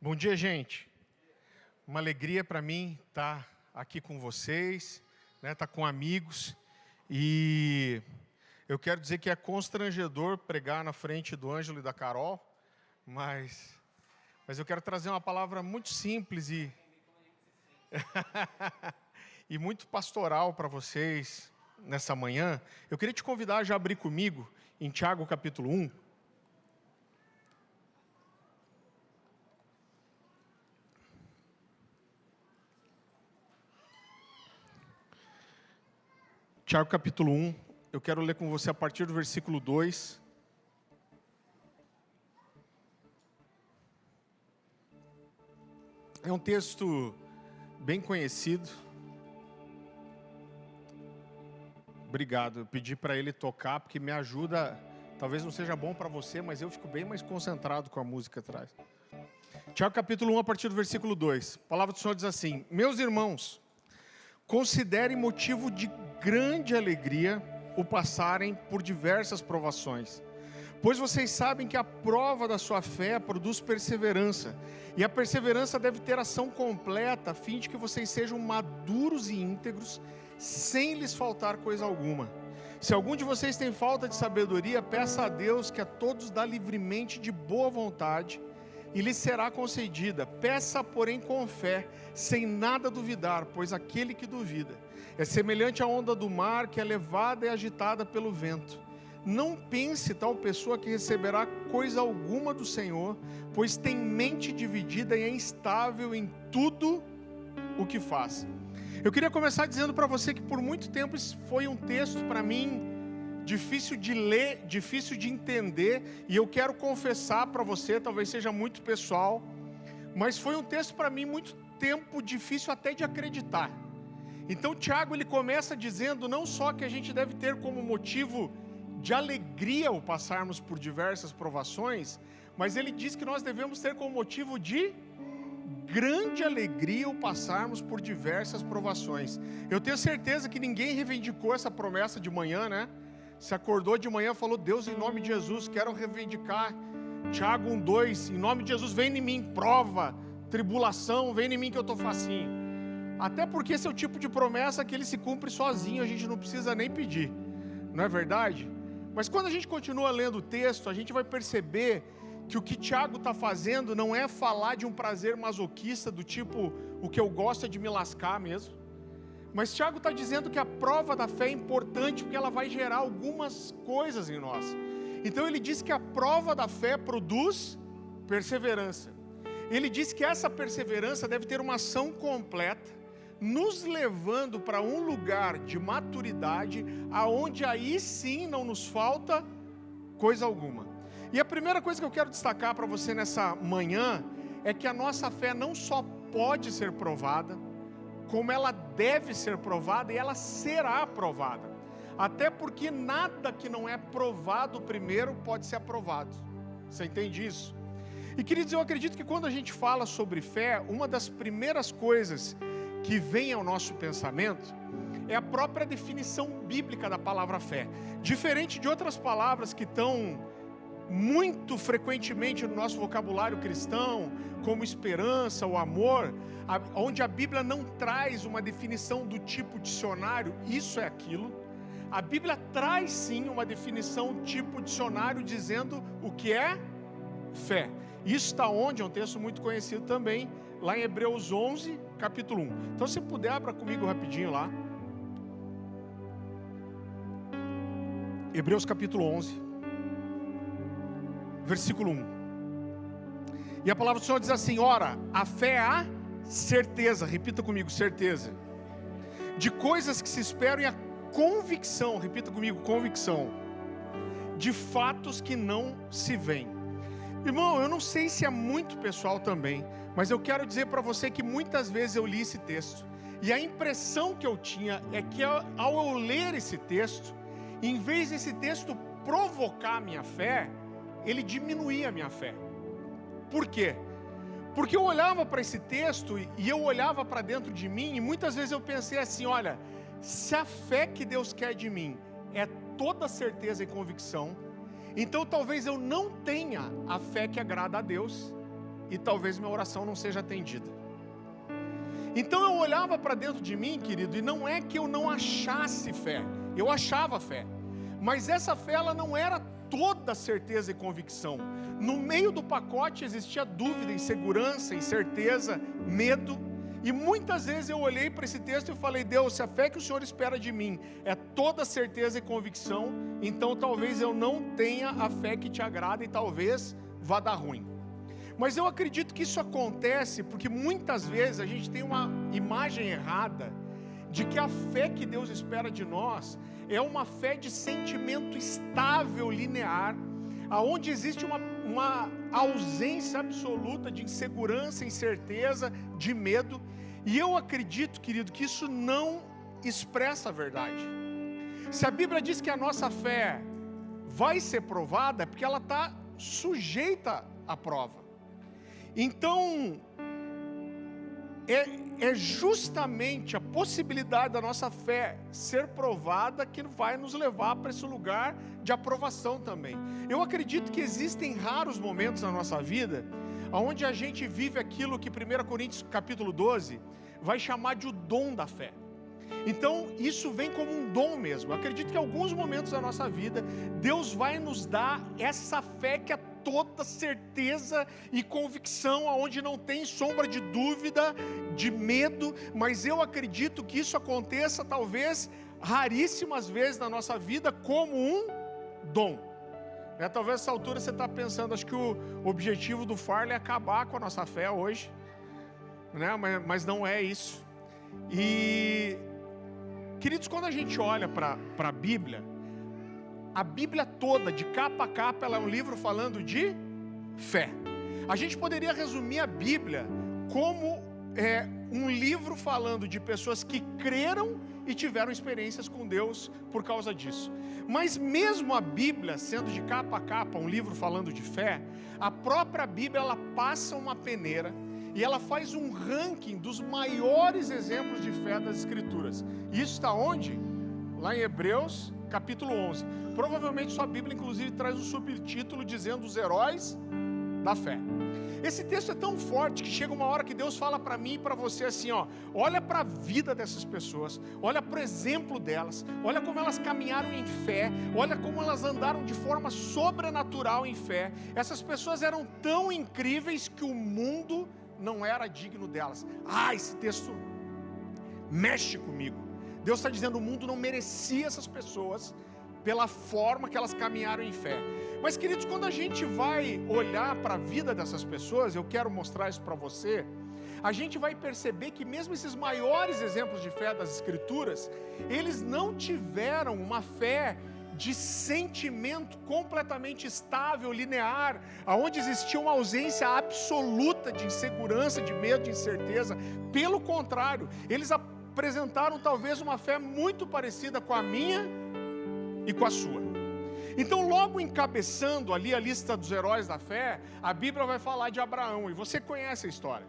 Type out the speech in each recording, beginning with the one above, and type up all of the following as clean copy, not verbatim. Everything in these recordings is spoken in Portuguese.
Bom dia, gente. Uma alegria para mim estar aqui com vocês, estar com amigos. E eu quero dizer que é constrangedor pregar na frente do Ângelo e da Carol, mas eu quero trazer uma palavra muito simples e e muito pastoral para vocês nessa manhã. Eu queria te convidar a já abrir comigo em Tiago capítulo 1. Tiago capítulo 1, eu quero ler com você a partir do versículo 2. É um texto bem conhecido. Obrigado, eu pedi para ele tocar, porque me ajuda, talvez não seja bom para você, mas eu fico bem mais concentrado com a música atrás. Tiago capítulo 1, a partir do versículo 2. A palavra do Senhor diz assim: Meus irmãos, considerem motivo de grande alegria o passarem por diversas provações, pois vocês sabem que a prova da sua fé produz perseverança, e a perseverança deve ter ação completa, a fim de que vocês sejam maduros e íntegros, sem lhes faltar coisa alguma. Se algum de vocês tem falta de sabedoria, peça a Deus, que a todos dá livremente de boa vontade, e lhe será concedida. Peça, porém, com fé, sem nada duvidar, pois aquele que duvida é semelhante à onda do mar, que é levada e agitada pelo vento. Não pense tal pessoa que receberá coisa alguma do Senhor, pois tem mente dividida e é instável em tudo o que faz. Eu queria começar dizendo para você que por muito tempo isso foi um texto para mim difícil de ler, difícil de entender, e eu quero confessar para você, talvez seja muito pessoal, mas foi um texto para mim muito tempo difícil até de acreditar. Então Tiago ele começa dizendo não só que a gente deve ter como motivo de alegria o passarmos por diversas provações, mas ele diz que nós devemos ter como motivo de grande alegria o passarmos por diversas provações. Eu tenho certeza que ninguém reivindicou essa promessa de manhã, né? Se acordou de manhã e falou: Deus, em nome de Jesus, quero reivindicar Tiago 1:2, em nome de Jesus, vem em mim, prova, tribulação, vem em mim que eu estou facinho. Até porque esse é o tipo de promessa que ele se cumpre sozinho, a gente não precisa nem pedir, não é verdade? Mas quando a gente continua lendo o texto, a gente vai perceber que o que Tiago está fazendo não é falar de um prazer masoquista do tipo, o que eu gosto é de me lascar mesmo. Mas Tiago está dizendo que a prova da fé é importante porque ela vai gerar algumas coisas em nós. Então ele diz que a prova da fé produz perseverança. Ele diz que essa perseverança deve ter uma ação completa, nos levando para um lugar de maturidade, aonde aí sim não nos falta coisa alguma. E a primeira coisa que eu quero destacar para você nessa manhã é que a nossa fé não só pode ser provada, como ela deve ser provada e ela será aprovada. Até porque nada que não é provado primeiro pode ser aprovado. Você entende isso? E queridos, eu acredito que quando a gente fala sobre fé, uma das primeiras coisas que vem ao nosso pensamento é a própria definição bíblica da palavra fé. Diferente de outras palavras que estão muito frequentemente no nosso vocabulário cristão, como esperança ou amor, onde a Bíblia não traz uma definição do tipo dicionário, isso é aquilo. A Bíblia traz sim uma definição tipo dicionário dizendo o que é fé. Isso está onde? É um texto muito conhecido também, lá em Hebreus 11, capítulo 1. Então se puder, abra comigo rapidinho lá. Hebreus capítulo 11. Versículo 1. E a palavra do Senhor diz assim: ora, a fé é a certeza, repita comigo, certeza, de coisas que se esperam, e a convicção, repita comigo, convicção, de fatos que não se veem. Irmão, eu não sei se é muito pessoal também, mas eu quero dizer para você que muitas vezes eu li esse texto, e a impressão que eu tinha é que ao eu ler esse texto, em vez desse texto provocar a minha fé, ele diminuía a minha fé. Por quê? Porque eu olhava para esse texto e eu olhava para dentro de mim, e muitas vezes eu pensei assim: olha, se a fé que Deus quer de mim é toda certeza e convicção, então talvez eu não tenha a fé que agrada a Deus, e talvez minha oração não seja atendida. Então eu olhava para dentro de mim, querido, e não é que eu não achasse fé, eu achava fé, mas essa fé ela não era toda certeza e convicção. No meio do pacote existia dúvida, insegurança, incerteza, medo. E muitas vezes eu olhei para esse texto e falei: Deus, se a fé que o Senhor espera de mim é toda certeza e convicção, então talvez eu não tenha a fé que te agrada e talvez vá dar ruim. Mas eu acredito que isso acontece porque muitas vezes a gente tem uma imagem errada de que a fé que Deus espera de nós é uma fé de sentimento estável, linear, aonde existe uma ausência absoluta de insegurança, incerteza, de medo. E eu acredito, querido, que isso não expressa a verdade. Se a Bíblia diz que a nossa fé vai ser provada, é porque ela está sujeita à prova. Então, é justamente a possibilidade da nossa fé ser provada que vai nos levar para esse lugar de aprovação também. Eu acredito que existem raros momentos na nossa vida onde a gente vive aquilo que 1 Coríntios capítulo 12 vai chamar de o dom da fé. Então isso vem como um dom mesmo. Eu acredito que em alguns momentos da nossa vida Deus vai nos dar essa fé que é toda certeza e convicção, aonde não tem sombra de dúvida, de medo. Mas eu acredito que isso aconteça talvez raríssimas vezes na nossa vida como um dom. Talvez nessa altura você está pensando, acho que o objetivo do Farley é acabar com a nossa fé hoje, mas não é isso. E queridos, quando a gente olha para a Bíblia toda, de capa a capa, ela é um livro falando de fé. A gente poderia resumir a Bíblia como um livro falando de pessoas que creram e tiveram experiências com Deus por causa disso. Mas mesmo a Bíblia, sendo de capa a capa um livro falando de fé, a própria Bíblia ela passa uma peneira e ela faz um ranking dos maiores exemplos de fé das Escrituras. E isso está onde? Lá em Hebreus, capítulo 11. Provavelmente sua Bíblia, inclusive, traz um subtítulo dizendo os heróis da fé. Esse texto é tão forte que chega uma hora que Deus fala para mim e para você assim, olha para a vida dessas pessoas, olha para o exemplo delas, olha como elas caminharam em fé, olha como elas andaram de forma sobrenatural em fé. Essas pessoas eram tão incríveis que o mundo não era digno delas. Esse texto mexe comigo. Deus está dizendo, o mundo não merecia essas pessoas pela forma que elas caminharam em fé. Mas queridos, quando a gente vai olhar para a vida dessas pessoas, eu quero mostrar isso para você, a gente vai perceber que mesmo esses maiores exemplos de fé das Escrituras, eles não tiveram uma fé de sentimento completamente estável, linear, aonde existia uma ausência absoluta de insegurança, de medo, de incerteza. Pelo contrário, eles apresentaram talvez uma fé muito parecida com a minha e com a sua. Então, logo encabeçando ali a lista dos heróis da fé, a Bíblia vai falar de Abraão, e você conhece a história.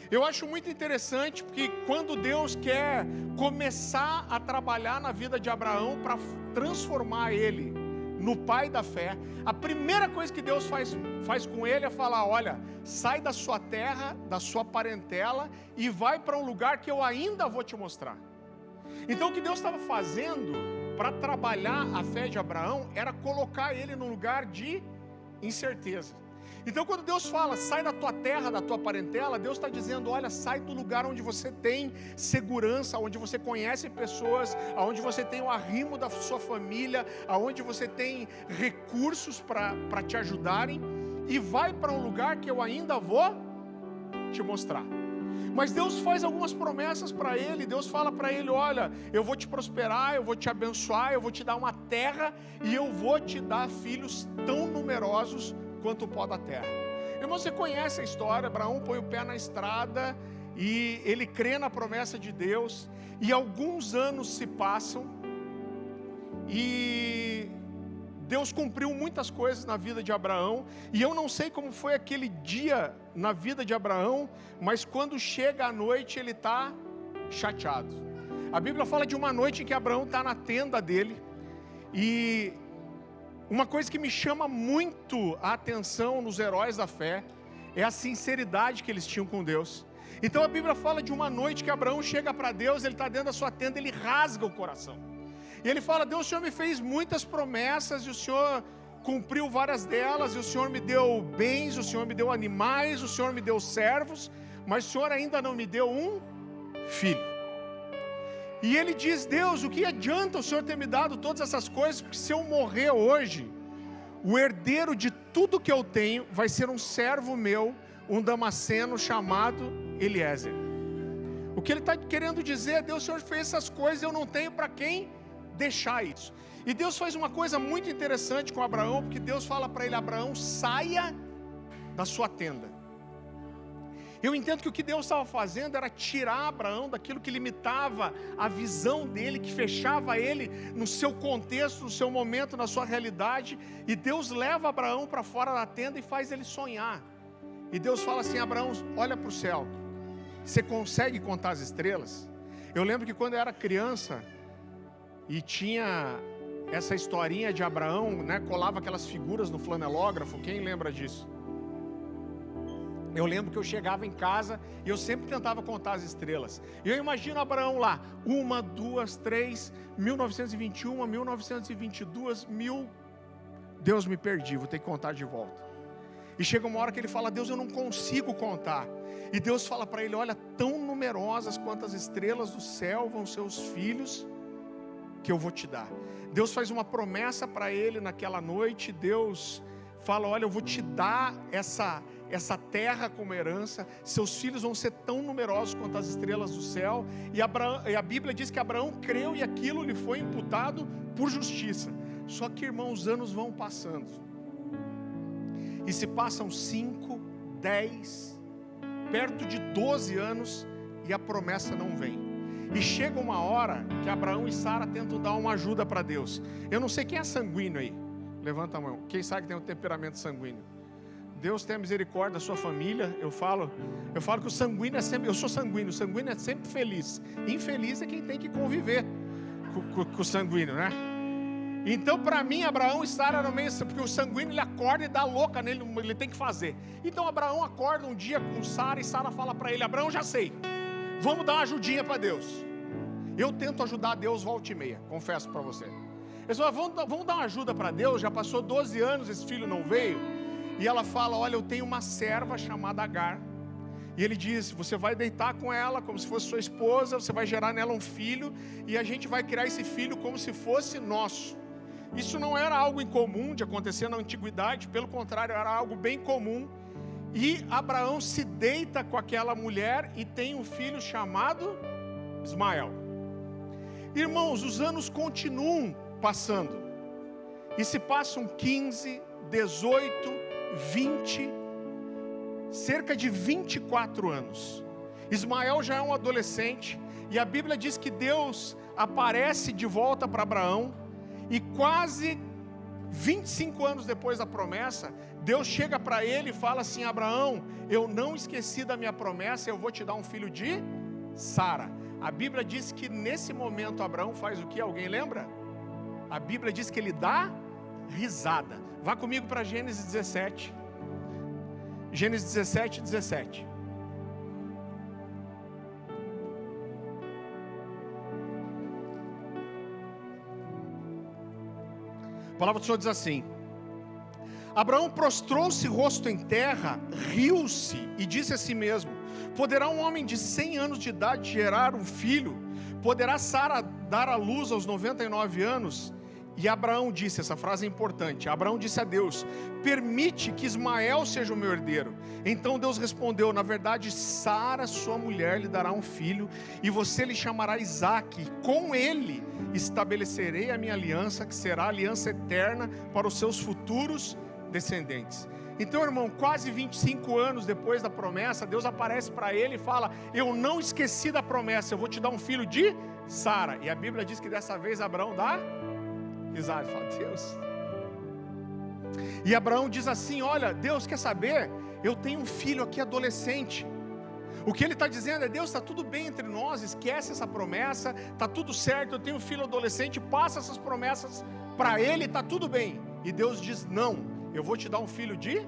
Eu acho muito interessante, porque quando Deus quer começar a trabalhar na vida de Abraão para transformar ele no pai da fé, a primeira coisa que Deus faz com ele é falar, olha, sai da sua terra, da sua parentela e vai para um lugar que eu ainda vou te mostrar. Então o que Deus estava fazendo para trabalhar a fé de Abraão era colocar ele num lugar de incerteza. Então quando Deus fala, sai da tua terra, da tua parentela, Deus está dizendo, olha, sai do lugar onde você tem segurança, onde você conhece pessoas, onde você tem o arrimo da sua família, onde você tem recursos para te ajudarem, e vai para um lugar que eu ainda vou te mostrar. Mas Deus faz algumas promessas para ele. Deus fala para ele, olha, eu vou te prosperar, eu vou te abençoar, eu vou te dar uma terra e eu vou te dar filhos tão numerosos quanto o pó da terra. Irmão, você conhece a história. Abraão põe o pé na estrada e ele crê na promessa de Deus, e alguns anos se passam e Deus cumpriu muitas coisas na vida de Abraão, e eu não sei como foi aquele dia na vida de Abraão, mas quando chega a noite ele está chateado. A Bíblia fala de uma noite em que Abraão está na tenda dele, e uma coisa que me chama muito a atenção nos heróis da fé, é a sinceridade que eles tinham com Deus. Então a Bíblia fala de uma noite que Abraão chega para Deus, ele está dentro da sua tenda, ele rasga o coração. E ele fala: Deus, o Senhor me fez muitas promessas, e o Senhor cumpriu várias delas, e o Senhor me deu bens, o Senhor me deu animais, o Senhor me deu servos, mas o Senhor ainda não me deu um filho. E ele diz: Deus, o que adianta o Senhor ter me dado todas essas coisas, porque se eu morrer hoje, o herdeiro de tudo que eu tenho vai ser um servo meu, um damasceno chamado Eliezer. O que ele está querendo dizer é: Deus, o Senhor fez essas coisas, eu não tenho para quem deixar isso. E Deus faz uma coisa muito interessante com Abraão, porque Deus fala para ele: Abraão, saia da sua tenda. Eu entendo que o que Deus estava fazendo era tirar Abraão daquilo que limitava a visão dele, que fechava ele no seu contexto, no seu momento, na sua realidade. E Deus leva Abraão para fora da tenda e faz ele sonhar. E Deus fala assim: Abraão, olha para o céu, você consegue contar as estrelas? Eu lembro que quando eu era criança e tinha essa historinha de Abraão, né, colava aquelas figuras no flanelógrafo, quem lembra disso? Eu lembro que eu chegava em casa e eu sempre tentava contar as estrelas. E eu imagino Abraão lá, 1, 2, 3, 1921, 1922, 1000. Deus, me perdi, vou ter que contar de volta. E chega uma hora que ele fala: Deus, eu não consigo contar. E Deus fala para ele: olha, tão numerosas quanto as estrelas do céu vão ser os filhos que eu vou te dar. Deus faz uma promessa para ele naquela noite. Deus fala: olha, eu vou te dar essa terra como herança, seus filhos vão ser tão numerosos quanto as estrelas do céu. E a Bíblia diz que Abraão creu e aquilo lhe foi imputado por justiça. Só que, irmãos, os anos vão passando, e se passam 5, 10, perto de 12 anos, e a promessa não vem. E chega uma hora que Abraão e Sara tentam dar uma ajuda para Deus. Eu não sei quem é sanguíneo aí, levanta a mão. Quem sabe que tem um temperamento sanguíneo? Deus tenha misericórdia da sua família. Eu falo que o sanguíneo é sempre, eu sou sanguíneo, o sanguíneo é sempre feliz. Infeliz é quem tem que conviver com o sanguíneo, né? Então, para mim, Abraão e Sara eram meio, porque o sanguíneo ele acorda e dá louca nele, ele tem que fazer. Então Abraão acorda um dia com Sara, e Sara fala para ele: Abraão, já sei, vamos dar uma ajudinha para Deus. Eu tento ajudar Deus volta e meia, confesso para você. Eles falam: vamos dar uma ajuda para Deus, já passou 12 anos, esse filho não veio. E ela fala: olha, eu tenho uma serva chamada Agar. E ele diz: você vai deitar com ela como se fosse sua esposa, você vai gerar nela um filho, e a gente vai criar esse filho como se fosse nosso. Isso não era algo incomum de acontecer na antiguidade, pelo contrário, era algo bem comum. E Abraão se deita com aquela mulher e tem um filho chamado Ismael. Irmãos, os anos continuam passando, e se passam 15, 18, 20, cerca de 24 anos. Ismael já é um adolescente, e a Bíblia diz que Deus aparece de volta para Abraão, e quase 25 anos depois da promessa, Deus chega para ele e fala assim: Abraão, eu não esqueci da minha promessa, eu vou te dar um filho de Sara. A Bíblia diz que nesse momento Abraão faz o que? Alguém lembra? A Bíblia diz que ele dá risada. Vá comigo para Gênesis 17. Gênesis 17, 17. A palavra do Senhor diz assim: Abraão prostrou-se rosto em terra, riu-se e disse a si mesmo: poderá um homem de 100 anos de idade gerar um filho? Poderá Sara dar à luz aos 99 anos? E Abraão disse, essa frase é importante, Abraão disse a Deus: permite que Ismael seja o meu herdeiro. Então Deus respondeu: na verdade Sara, sua mulher, lhe dará um filho, e você lhe chamará Isaque, e com ele estabelecerei a minha aliança, que será aliança eterna para os seus futuros descendentes. Então, irmão, quase 25 anos depois da promessa, Deus aparece para ele e fala: eu não esqueci da promessa, eu vou te dar um filho de Sara. E a Bíblia diz que dessa vez Abraão dá risada, fala: Deus. E Abraão diz assim: olha, Deus, quer saber? Eu tenho um filho aqui adolescente. O que ele está dizendo é: Deus, está tudo bem entre nós, esquece essa promessa, está tudo certo, eu tenho um filho adolescente, passa essas promessas para ele, está tudo bem. E Deus diz: não, eu vou te dar um filho de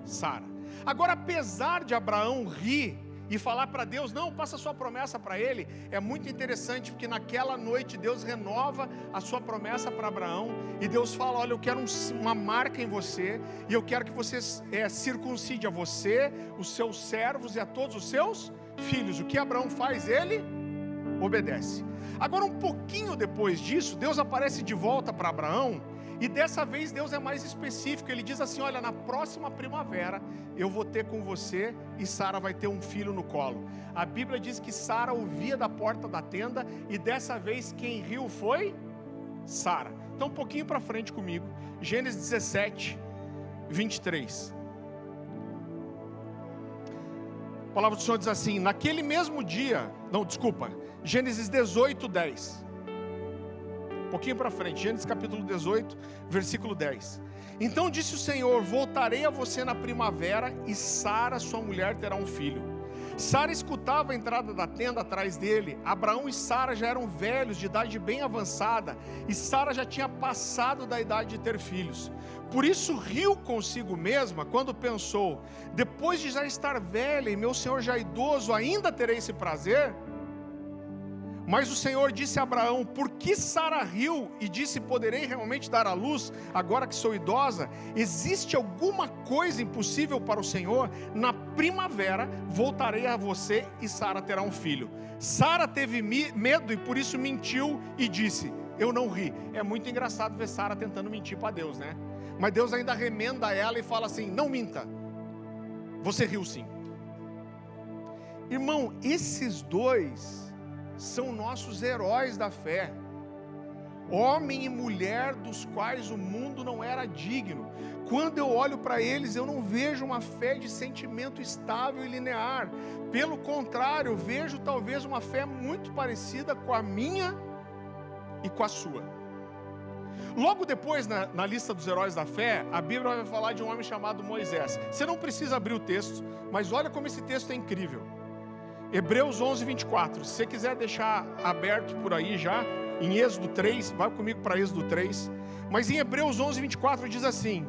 Sara. Agora, apesar de Abraão rir e falar para Deus, não, passa a sua promessa para ele, é muito interessante, porque naquela noite Deus renova a sua promessa para Abraão, e Deus fala, olha, eu quero uma marca em você, e eu quero que você circuncide a você, os seus servos e a todos os seus filhos. O que Abraão faz? Ele obedece. Agora, um pouquinho depois disso, Deus aparece de volta para Abraão, e dessa vez Deus é mais específico. Ele diz assim, olha, na próxima primavera eu vou ter com você e Sara vai ter um filho no colo. A Bíblia diz que Sara ouvia da porta da tenda, e dessa vez quem riu foi Sara. Então um pouquinho para frente comigo, Gênesis 17, 23. A palavra do Senhor diz assim, naquele mesmo dia, Gênesis 18, 10. Um pouquinho para frente, Gênesis capítulo 18, versículo 10. Então disse o Senhor, voltarei a você na primavera, e Sara, sua mulher, terá um filho. Sara escutava a entrada da tenda atrás dele. Abraão e Sara já eram velhos, de idade bem avançada, e Sara já tinha passado da idade de ter filhos. Por isso riu consigo mesma, quando pensou, depois de já estar velha, e meu senhor já idoso, ainda terei esse prazer? Mas o Senhor disse a Abraão, por que Sara riu e disse, poderei realmente dar à luz, agora que sou idosa? Existe alguma coisa impossível para o Senhor? Na primavera voltarei a você e Sara terá um filho. Sara teve medo e por isso mentiu e disse, eu não ri. É muito engraçado ver Sara tentando mentir para Deus, né? Mas Deus ainda remenda ela e fala assim, não minta, você riu sim. Irmão, esses dois são nossos heróis da fé, homem e mulher dos quais o mundo não era digno. Quando eu olho para eles, eu não vejo uma fé de sentimento estável e linear. Pelo contrário, eu vejo talvez uma fé muito parecida com a minha e com a sua. Logo depois, na lista dos heróis da fé, a Bíblia vai falar de um homem chamado Moisés. Você não precisa abrir o texto, mas olha como esse texto é incrível. Hebreus 11, 24, se você quiser deixar aberto por aí já, em Êxodo 3, vai comigo para Êxodo 3, mas em Hebreus 11, 24 diz assim,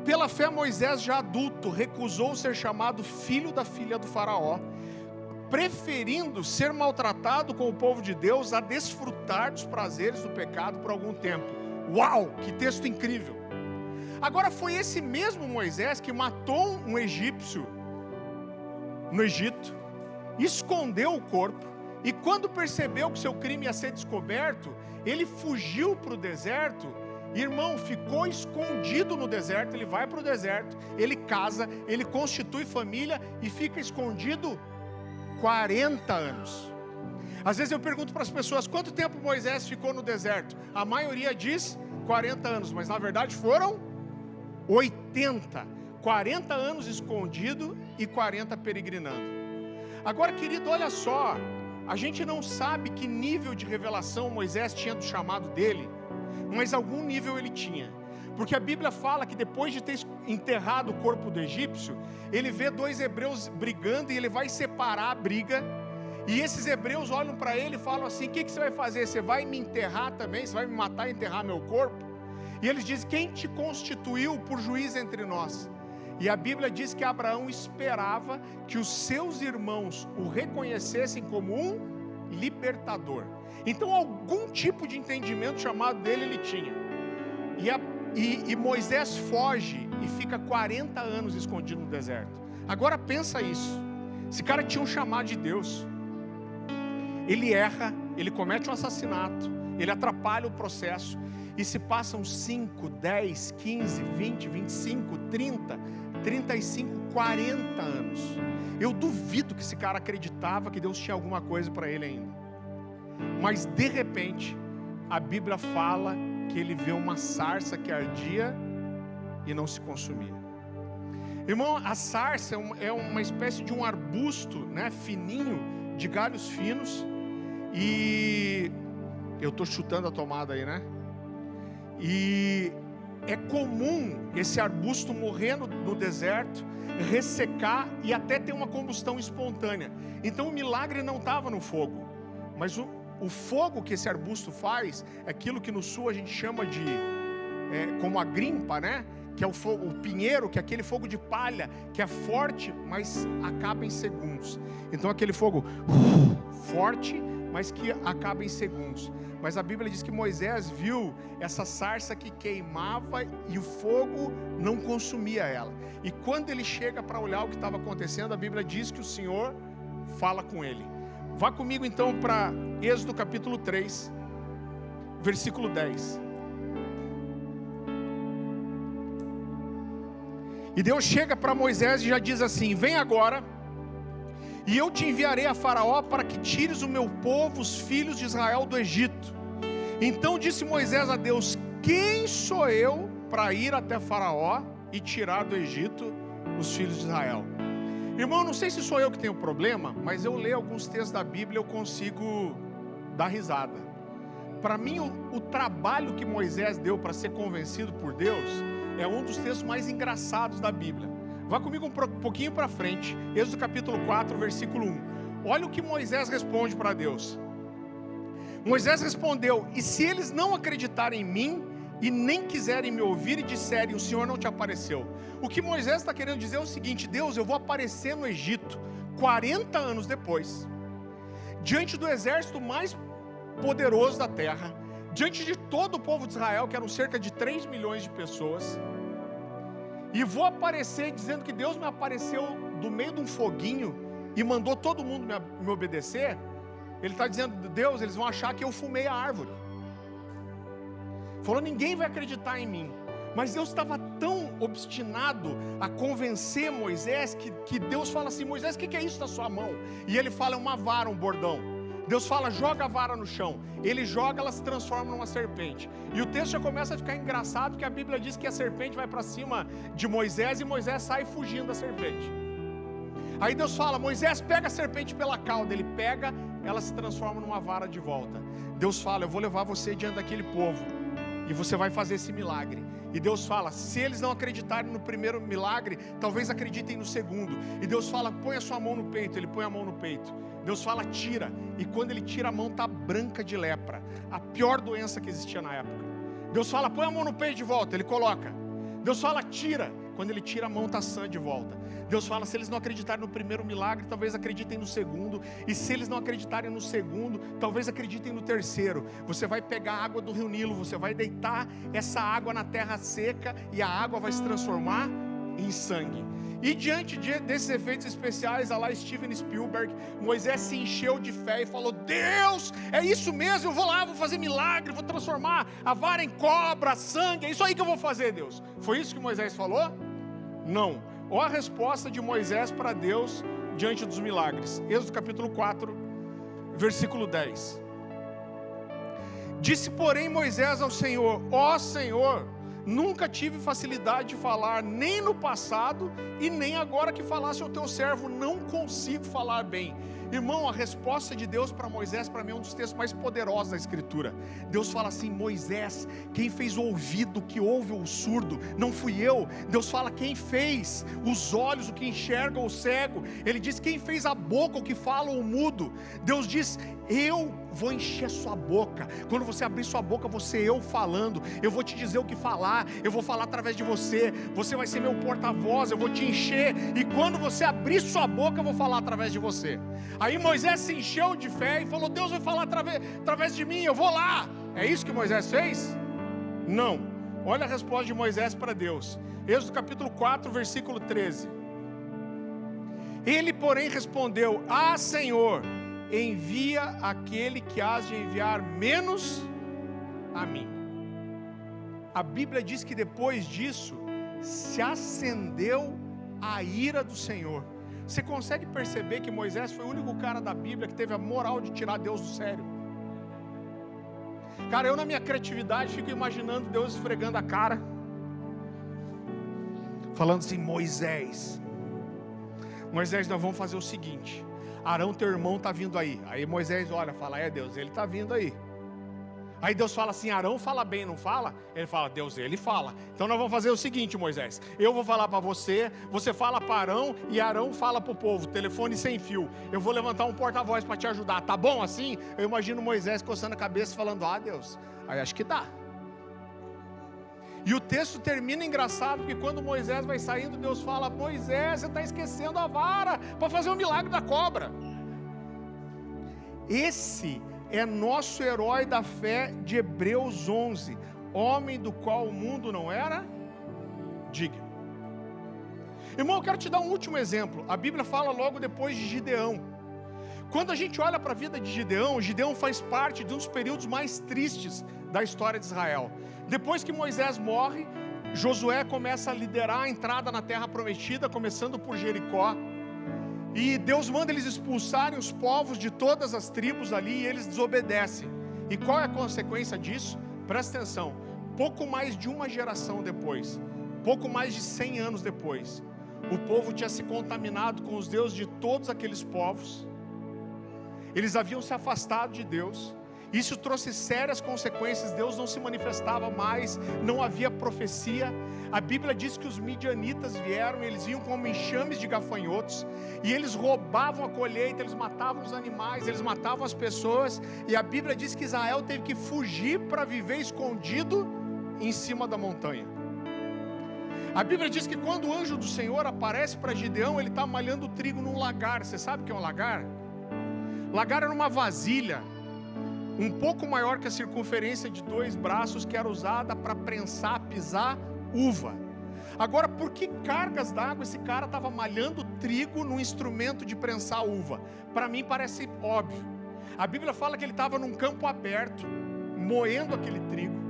pela fé Moisés já adulto, recusou ser chamado filho da filha do faraó, preferindo ser maltratado com o povo de Deus a desfrutar dos prazeres do pecado por algum tempo. Uau, que texto incrível! Agora foi esse mesmo Moisés que matou um egípcio no Egito, escondeu o corpo, e quando percebeu que seu crime ia ser descoberto, ele fugiu para o deserto. Irmão, ficou escondido no deserto. Ele vai para o deserto, ele casa, ele constitui família e fica escondido 40 anos. Às vezes eu pergunto para as pessoas, quanto tempo Moisés ficou no deserto? A maioria diz 40 anos, mas na verdade foram 80. 40 anos escondido e 40 peregrinando. Agora, querido, olha só, a gente não sabe que nível de revelação Moisés tinha do chamado dele, mas algum nível ele tinha, porque a Bíblia fala que depois de ter enterrado o corpo do egípcio, ele vê dois hebreus brigando e ele vai separar a briga, e esses hebreus olham para ele e falam assim, o que você vai fazer? Você vai me enterrar também? Você vai me matar e enterrar meu corpo? E eles dizem, quem te constituiu por juiz entre nós? E a Bíblia diz que Abraão esperava que os seus irmãos o reconhecessem como um libertador. Então algum tipo de entendimento chamado dele ele tinha. E Moisés foge e fica 40 anos escondido no deserto. Agora pensa isso. Esse cara tinha um chamado de Deus. Ele erra, ele comete um assassinato, ele atrapalha o processo. E se passam 5, 10, 15, 20, 25, 30, 35, 40 anos. Eu duvido que esse cara acreditava que Deus tinha alguma coisa para ele ainda. Mas de repente, a Bíblia fala que ele vê uma sarça que ardia e não se consumia. Irmão, a sarça é uma espécie de um arbusto, né, fininho, de galhos finos. E eu estou chutando a tomada aí, né? E é comum esse arbusto morrer no deserto, ressecar e até ter uma combustão espontânea. Então o milagre não estava no fogo, mas o fogo que esse arbusto faz é aquilo que no sul a gente chama de como a grimpa, né? que é o pinheiro, que é aquele fogo de palha, que é forte, mas acaba em segundos. Então aquele fogo forte, mas que acaba em segundos. Mas a Bíblia diz que Moisés viu essa sarça que queimava e o fogo não consumia ela. E quando ele chega para olhar o que estava acontecendo, a Bíblia diz que o Senhor fala com ele. Vá comigo então para Êxodo capítulo 3, versículo 10. E Deus chega para Moisés e já diz assim: vem agora, e eu te enviarei a Faraó para que tires o meu povo, os filhos de Israel, do Egito. Então disse Moisés a Deus: quem sou eu para ir até Faraó e tirar do Egito os filhos de Israel? Irmão, não sei se sou eu que tenho problema, mas eu leio alguns textos da Bíblia e eu consigo dar risada. Para mim, o trabalho que Moisés deu para ser convencido por Deus é um dos textos mais engraçados da Bíblia. Vá comigo um pouquinho para frente, Êxodo capítulo 4, versículo 1. Olha o que Moisés responde para Deus. Moisés respondeu: e se eles não acreditarem em mim e nem quiserem me ouvir e disserem: o Senhor não te apareceu? O que Moisés está querendo dizer é o seguinte: Deus, eu vou aparecer no Egito 40 anos depois, diante do exército mais poderoso da terra, diante de todo o povo de Israel, que eram cerca de 3 milhões de pessoas, e vou aparecer dizendo que Deus me apareceu do meio de um foguinho e mandou todo mundo me obedecer. Ele está dizendo: Deus, eles vão achar que eu fumei a árvore. Falou: ninguém vai acreditar em mim. Mas Deus estava tão obstinado a convencer Moisés que Deus fala assim: Moisés, o que é isso na sua mão? E ele fala: é uma vara, um bordão. Deus fala: joga a vara no chão. Ele joga, ela se transforma numa serpente. E o texto já começa a ficar engraçado, porque a Bíblia diz que a serpente vai para cima de Moisés e Moisés sai fugindo da serpente. Aí Deus fala: Moisés, pega a serpente pela cauda. Ele pega, ela se transforma numa vara de volta. Deus fala: eu vou levar você diante daquele povo e você vai fazer esse milagre. E Deus fala: se eles não acreditarem no primeiro milagre, talvez acreditem no segundo. E Deus fala: põe a sua mão no peito. Ele põe a mão no peito. Deus fala: tira. E quando ele tira, a mão está branca de lepra, a pior doença que existia na época. Deus fala: põe a mão no peito de volta. Ele coloca. Deus fala: tira. Quando ele tira, a mão está sã de volta. Deus fala: se eles não acreditarem no primeiro milagre, talvez acreditem no segundo. E se eles não acreditarem no segundo, talvez acreditem no terceiro. Você vai pegar a água do rio Nilo, você vai deitar essa água na terra seca, e a água vai se transformar em sangue. E diante desses efeitos especiais, a lá Steven Spielberg, Moisés se encheu de fé e falou: Deus, é isso mesmo, eu vou lá, vou fazer milagre, vou transformar a vara em cobra, sangue, é isso aí que eu vou fazer, Deus. Foi isso que Moisés falou? Não. Olha a resposta de Moisés para Deus diante dos milagres. Êxodo capítulo 4, versículo 10. Disse, porém, Moisés ao Senhor: ó Senhor, nunca tive facilidade de falar, nem no passado, e nem agora que falasse ao teu servo, não consigo falar bem. Irmão, a resposta de Deus para Moisés, para mim, é um dos textos mais poderosos da Escritura. Deus fala assim: Moisés, quem fez o ouvido que ouve o surdo, não fui eu. Deus fala: quem fez os olhos, o que enxerga o cego. Ele diz: quem fez a boca, o que fala o mudo. Deus diz: eu vou encher sua boca. Quando você abrir sua boca, você eu falando. Eu vou te dizer o que falar. Eu vou falar através de você. Você vai ser meu porta-voz. Eu vou te encher. E quando você abrir sua boca, eu vou falar através de você. Aí Moisés se encheu de fé e falou: Deus vai falar através de mim. Eu vou lá. É isso que Moisés fez? Não. Olha a resposta de Moisés para Deus. Êxodo capítulo 4, versículo 13. Ele, porém, respondeu: ah, Senhor, envia aquele que hás de enviar menos a mim. A Bíblia diz que depois disso se acendeu a ira do Senhor. Você consegue perceber que Moisés foi o único cara da Bíblia que teve a moral de tirar Deus do sério? Cara, eu na minha criatividade fico imaginando Deus esfregando a cara, falando assim: Moisés, nós vamos fazer o seguinte: Arão, teu irmão, está vindo aí. Aí Moisés olha, fala: é Deus, ele está vindo aí. Aí Deus fala assim: Arão fala bem, não fala? Ele fala: Deus, ele fala. Então nós vamos fazer o seguinte, Moisés: eu vou falar para você, você fala para Arão, e Arão fala para o povo, telefone sem fio. Eu vou levantar um porta-voz para te ajudar, tá bom assim? Eu imagino Moisés coçando a cabeça falando: ah, Deus, aí acho que dá. E o texto termina engraçado, porque quando Moisés vai saindo, Deus fala: Moisés, você está esquecendo a vara para fazer o milagre da cobra. Esse é nosso herói da fé de Hebreus 11, homem do qual o mundo não era digno. Irmão, eu quero te dar um último exemplo. A Bíblia fala logo depois de Gideão. Quando a gente olha para a vida de Gideão, Gideão faz parte de um dos períodos mais tristes da história de Israel. Depois que Moisés morre, Josué começa a liderar a entrada na terra prometida, começando por Jericó. E Deus manda eles expulsarem os povos de todas as tribos ali, e eles desobedecem. E qual é a consequência disso? Presta atenção, pouco mais de uma geração depois, pouco mais de 100 anos depois, o povo tinha se contaminado com os deuses de todos aqueles povos. Eles haviam se afastado de Deus. Isso trouxe sérias consequências. Deus não se manifestava mais, não havia profecia. A Bíblia diz que os midianitas vieram, eles vinham como enxames de gafanhotos, e eles roubavam a colheita, eles matavam os animais, eles matavam as pessoas. E a Bíblia diz que Israel teve que fugir para viver escondido em cima da montanha. A Bíblia diz que quando o anjo do Senhor aparece para Gideão, ele está malhando trigo num lagar. Você sabe o que é um lagar? Lagar era uma vasilha um pouco maior que a circunferência de 2 braços, que era usada para prensar, pisar uva. Agora, por que cargas d'água esse cara estava malhando trigo num instrumento de prensar uva? Para mim parece óbvio. A Bíblia fala que ele estava num campo aberto, moendo aquele trigo.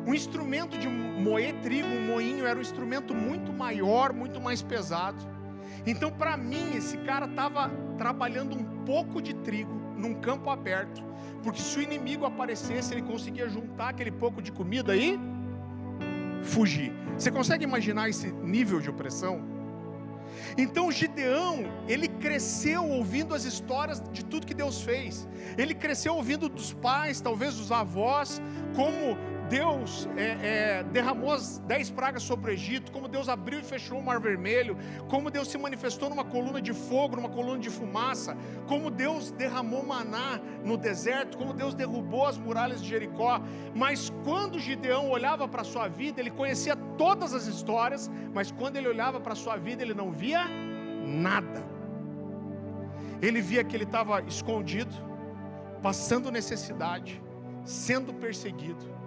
Um instrumento de moer trigo, um moinho, era um instrumento muito maior, muito mais pesado. Então, para mim, esse cara estava trabalhando um pouco de trigo num campo aberto, porque se o inimigo aparecesse, ele conseguia juntar aquele pouco de comida e fugir. Você consegue imaginar esse nível de opressão? Então Gideão, ele cresceu ouvindo as histórias de tudo que Deus fez. Ele cresceu ouvindo dos pais, talvez dos avós, como Deus derramou as 10 pragas sobre o Egito, como Deus abriu e fechou o Mar Vermelho, como Deus se manifestou numa coluna de fogo, numa coluna de fumaça, como Deus derramou maná no deserto, como Deus derrubou as muralhas de Jericó. Mas quando Gideão olhava para a sua vida, ele conhecia todas as histórias, mas quando ele olhava para a sua vida, ele não via nada. Ele via que ele estava escondido, passando necessidade, sendo perseguido.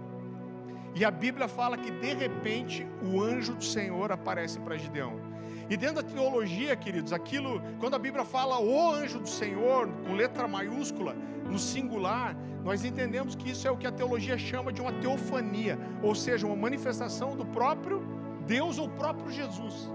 E a Bíblia fala que de repente o anjo do Senhor aparece para Gideão. E dentro da teologia, queridos, quando a Bíblia fala o anjo do Senhor, com letra maiúscula, no singular, nós entendemos que isso é o que a teologia chama de uma teofania, ou seja, uma manifestação do próprio Deus ou próprio Jesus.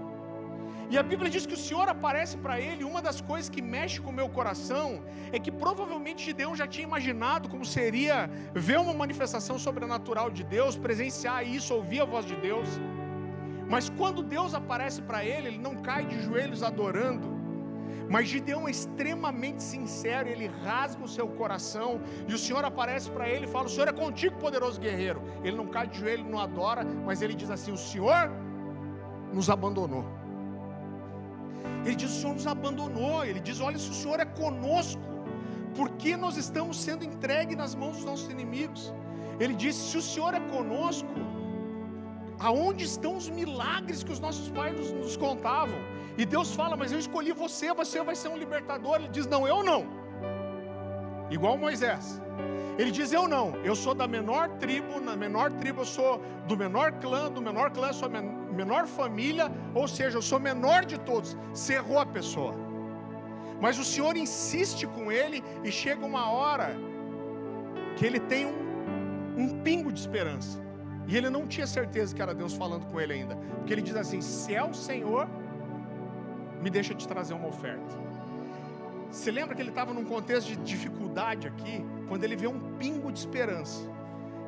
E a Bíblia diz que o Senhor aparece para ele. Uma das coisas que mexe com o meu coração é que provavelmente Gideão já tinha imaginado como seria ver uma manifestação sobrenatural de Deus, presenciar isso, ouvir a voz de Deus. Mas quando Deus aparece para ele, ele não cai de joelhos adorando. Mas Gideão é extremamente sincero, ele rasga o seu coração, e o Senhor aparece para ele e fala: o Senhor é contigo, poderoso guerreiro. Ele não cai de joelho, não adora, mas ele diz assim: o Senhor nos abandonou. Ele diz: o Senhor nos abandonou. Ele diz: olha, se o Senhor é conosco, por que nós estamos sendo entregues nas mãos dos nossos inimigos? Ele diz: se o Senhor é conosco, aonde estão os milagres que os nossos pais nos contavam? E Deus fala: mas eu escolhi você vai ser um libertador. Ele diz: não, eu não. Igual Moisés. Ele diz: eu não, eu sou da menor tribo, na menor tribo eu sou do menor clã eu sou a menor família, ou seja, eu sou menor de todos. Cerrou a pessoa. Mas o Senhor insiste com ele, e chega uma hora que ele tem um pingo de esperança. E ele não tinha certeza que era Deus falando com ele ainda, porque ele diz assim: se é o Senhor, me deixa te trazer uma oferta. Você lembra que ele estava num contexto de dificuldade aqui? Quando ele vê um pingo de esperança,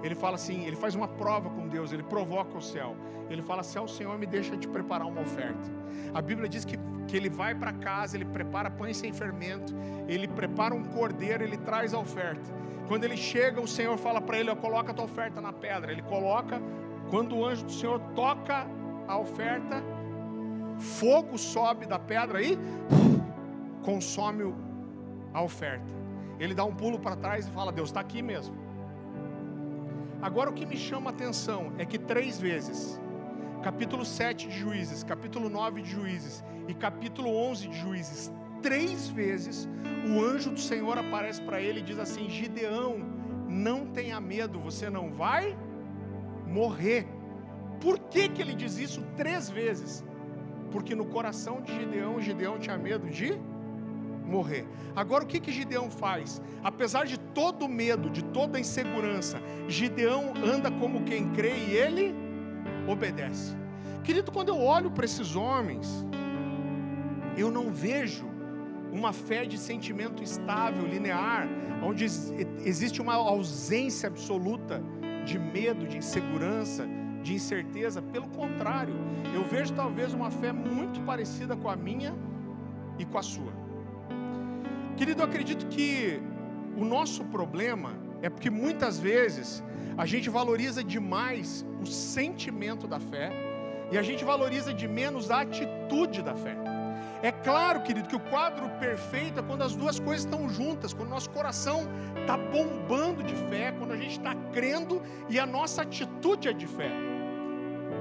ele fala assim, ele faz uma prova com Deus, ele provoca o céu. Ele fala: se é o Senhor, me deixa te preparar uma oferta. A Bíblia diz que ele vai para casa, ele prepara pães sem fermento, ele prepara um cordeiro, ele traz a oferta. Quando ele chega, o Senhor fala para ele: coloca a tua oferta na pedra. Ele coloca. Quando o anjo do Senhor toca a oferta, fogo sobe da pedra e consome a oferta. Ele dá um pulo para trás e fala: Deus está aqui mesmo. Agora o que me chama a atenção é que 3 vezes, capítulo 7 de Juízes, capítulo 9 de Juízes e capítulo 11 de Juízes, 3 vezes o anjo do Senhor aparece para ele e diz assim: Gideão, não tenha medo, você não vai morrer. Por que ele diz isso 3 vezes? Porque no coração de Gideão tinha medo de morrer. Agora o que Gideão faz? Apesar de todo o medo, de toda a insegurança, Gideão anda como quem crê e ele obedece. Querido, quando eu olho para esses homens, eu não vejo uma fé de sentimento estável, linear, onde existe uma ausência absoluta de medo, de insegurança, de incerteza. Pelo contrário, eu vejo talvez uma fé muito parecida com a minha e com a sua. Querido, eu acredito que o nosso problema é porque muitas vezes a gente valoriza demais o sentimento da fé e a gente valoriza de menos a atitude da fé. É claro, querido, que o quadro perfeito é quando as duas coisas estão juntas, quando o nosso coração está bombando de fé, quando a gente está crendo e a nossa atitude é de fé.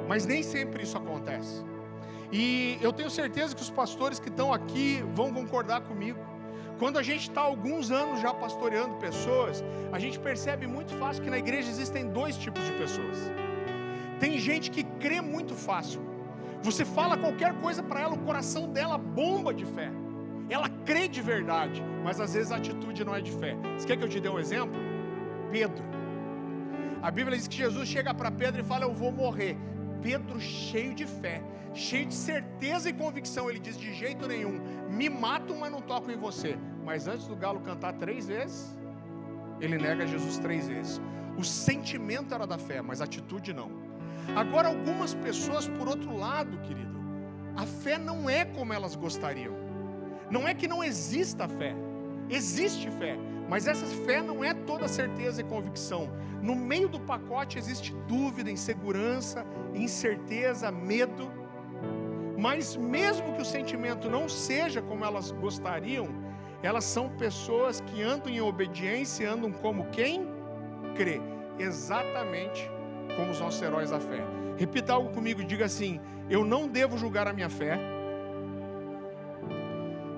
Mas nem sempre isso acontece. E eu tenho certeza que os pastores que estão aqui vão concordar comigo. Quando a gente está há alguns anos já pastoreando pessoas, a gente percebe muito fácil que na igreja existem 2 tipos de pessoas. Tem gente que crê muito fácil. Você fala qualquer coisa para ela, o coração dela bomba de fé. Ela crê de verdade, mas às vezes a atitude não é de fé. Você quer que eu te dê um exemplo? Pedro. A Bíblia diz que Jesus chega para Pedro e fala: eu vou morrer. Pedro, cheio de fé, cheio de certeza e convicção, ele diz: de jeito nenhum, me matam, mas não tocam em você. Mas antes do galo cantar 3 vezes, ele nega Jesus 3 vezes. O sentimento era da fé, mas a atitude não. Agora, algumas pessoas, por outro lado, querido, a fé não é como elas gostariam. Não é que não exista fé, existe fé, mas essa fé não é toda certeza e convicção. No meio do pacote existe dúvida, insegurança, incerteza, medo. Mas mesmo que o sentimento não seja como elas gostariam, elas são pessoas que andam em obediência, andam como quem crê, exatamente como os nossos heróis da fé. Repita algo comigo, diga assim: eu não devo julgar a minha fé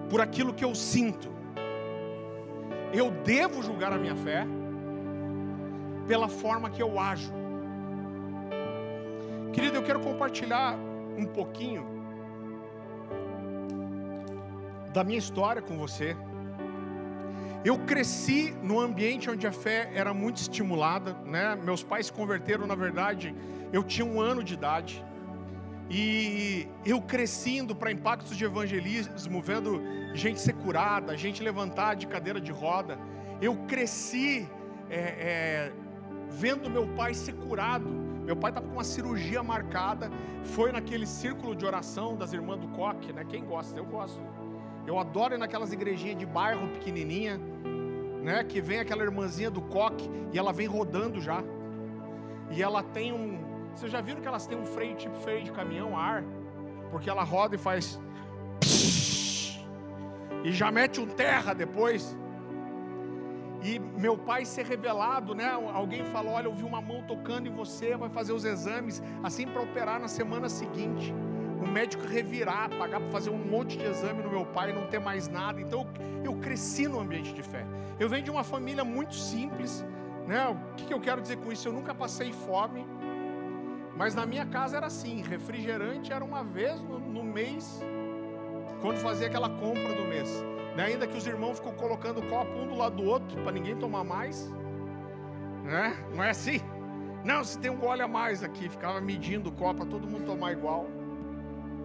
por aquilo que eu sinto. Eu devo julgar a minha fé pela forma que eu ajo. Querido, eu quero compartilhar um pouquinho da minha história com você. Eu cresci num ambiente onde a fé era muito estimulada, né? Meus pais se converteram, na verdade, eu tinha 1 ano de idade. E eu cresci indo para impactos de evangelismo, vendo gente ser curada, gente levantar de cadeira de roda. Eu cresci vendo meu pai ser curado. Meu pai estava com uma cirurgia marcada. Foi naquele círculo de oração das irmãs do Coque, né? Quem gosta? Eu gosto. Eu adoro ir naquelas igrejinhas de bairro pequenininha, né? Que vem aquela irmãzinha do Coque e ela vem rodando já. E ela tem Vocês já viram que elas têm um freio tipo freio de caminhão a ar? Porque ela roda e faz e já mete um terra depois. E meu pai ser revelado, né? Alguém falou: olha, eu vi uma mão tocando em você, vai fazer os exames assim para operar na semana seguinte. O médico revirar, pagar para fazer um monte de exame no meu pai e não ter mais nada. Então eu cresci no ambiente de fé. Eu venho de uma família muito simples, né? O que eu quero dizer com isso? Eu nunca passei fome, mas na minha casa era assim: refrigerante era uma vez no mês, quando fazia aquela compra do mês, né? Ainda que os irmãos ficam colocando o copo um do lado do outro para ninguém tomar mais, né? Não é assim? Não, se tem um gole a mais aqui, ficava medindo o copo para todo mundo tomar igual.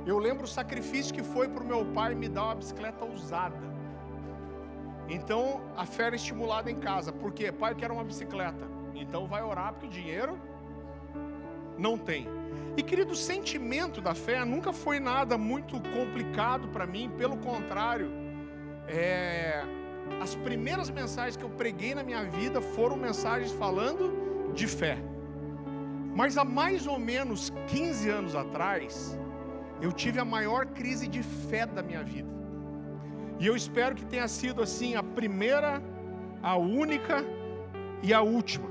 Eu lembro o sacrifício que foi para o meu pai me dar uma bicicleta usada. Então a fé era estimulada em casa. Por quê? Pai, quer uma bicicleta. Então vai orar, porque o dinheiro não tem. E querido, o sentimento da fé nunca foi nada muito complicado para mim. Pelo contrário, as primeiras mensagens que eu preguei na minha vida foram mensagens falando de fé. Mas há mais ou menos 15 anos atrás, eu tive a maior crise de fé da minha vida. E eu espero que tenha sido assim a primeira, a única e a última.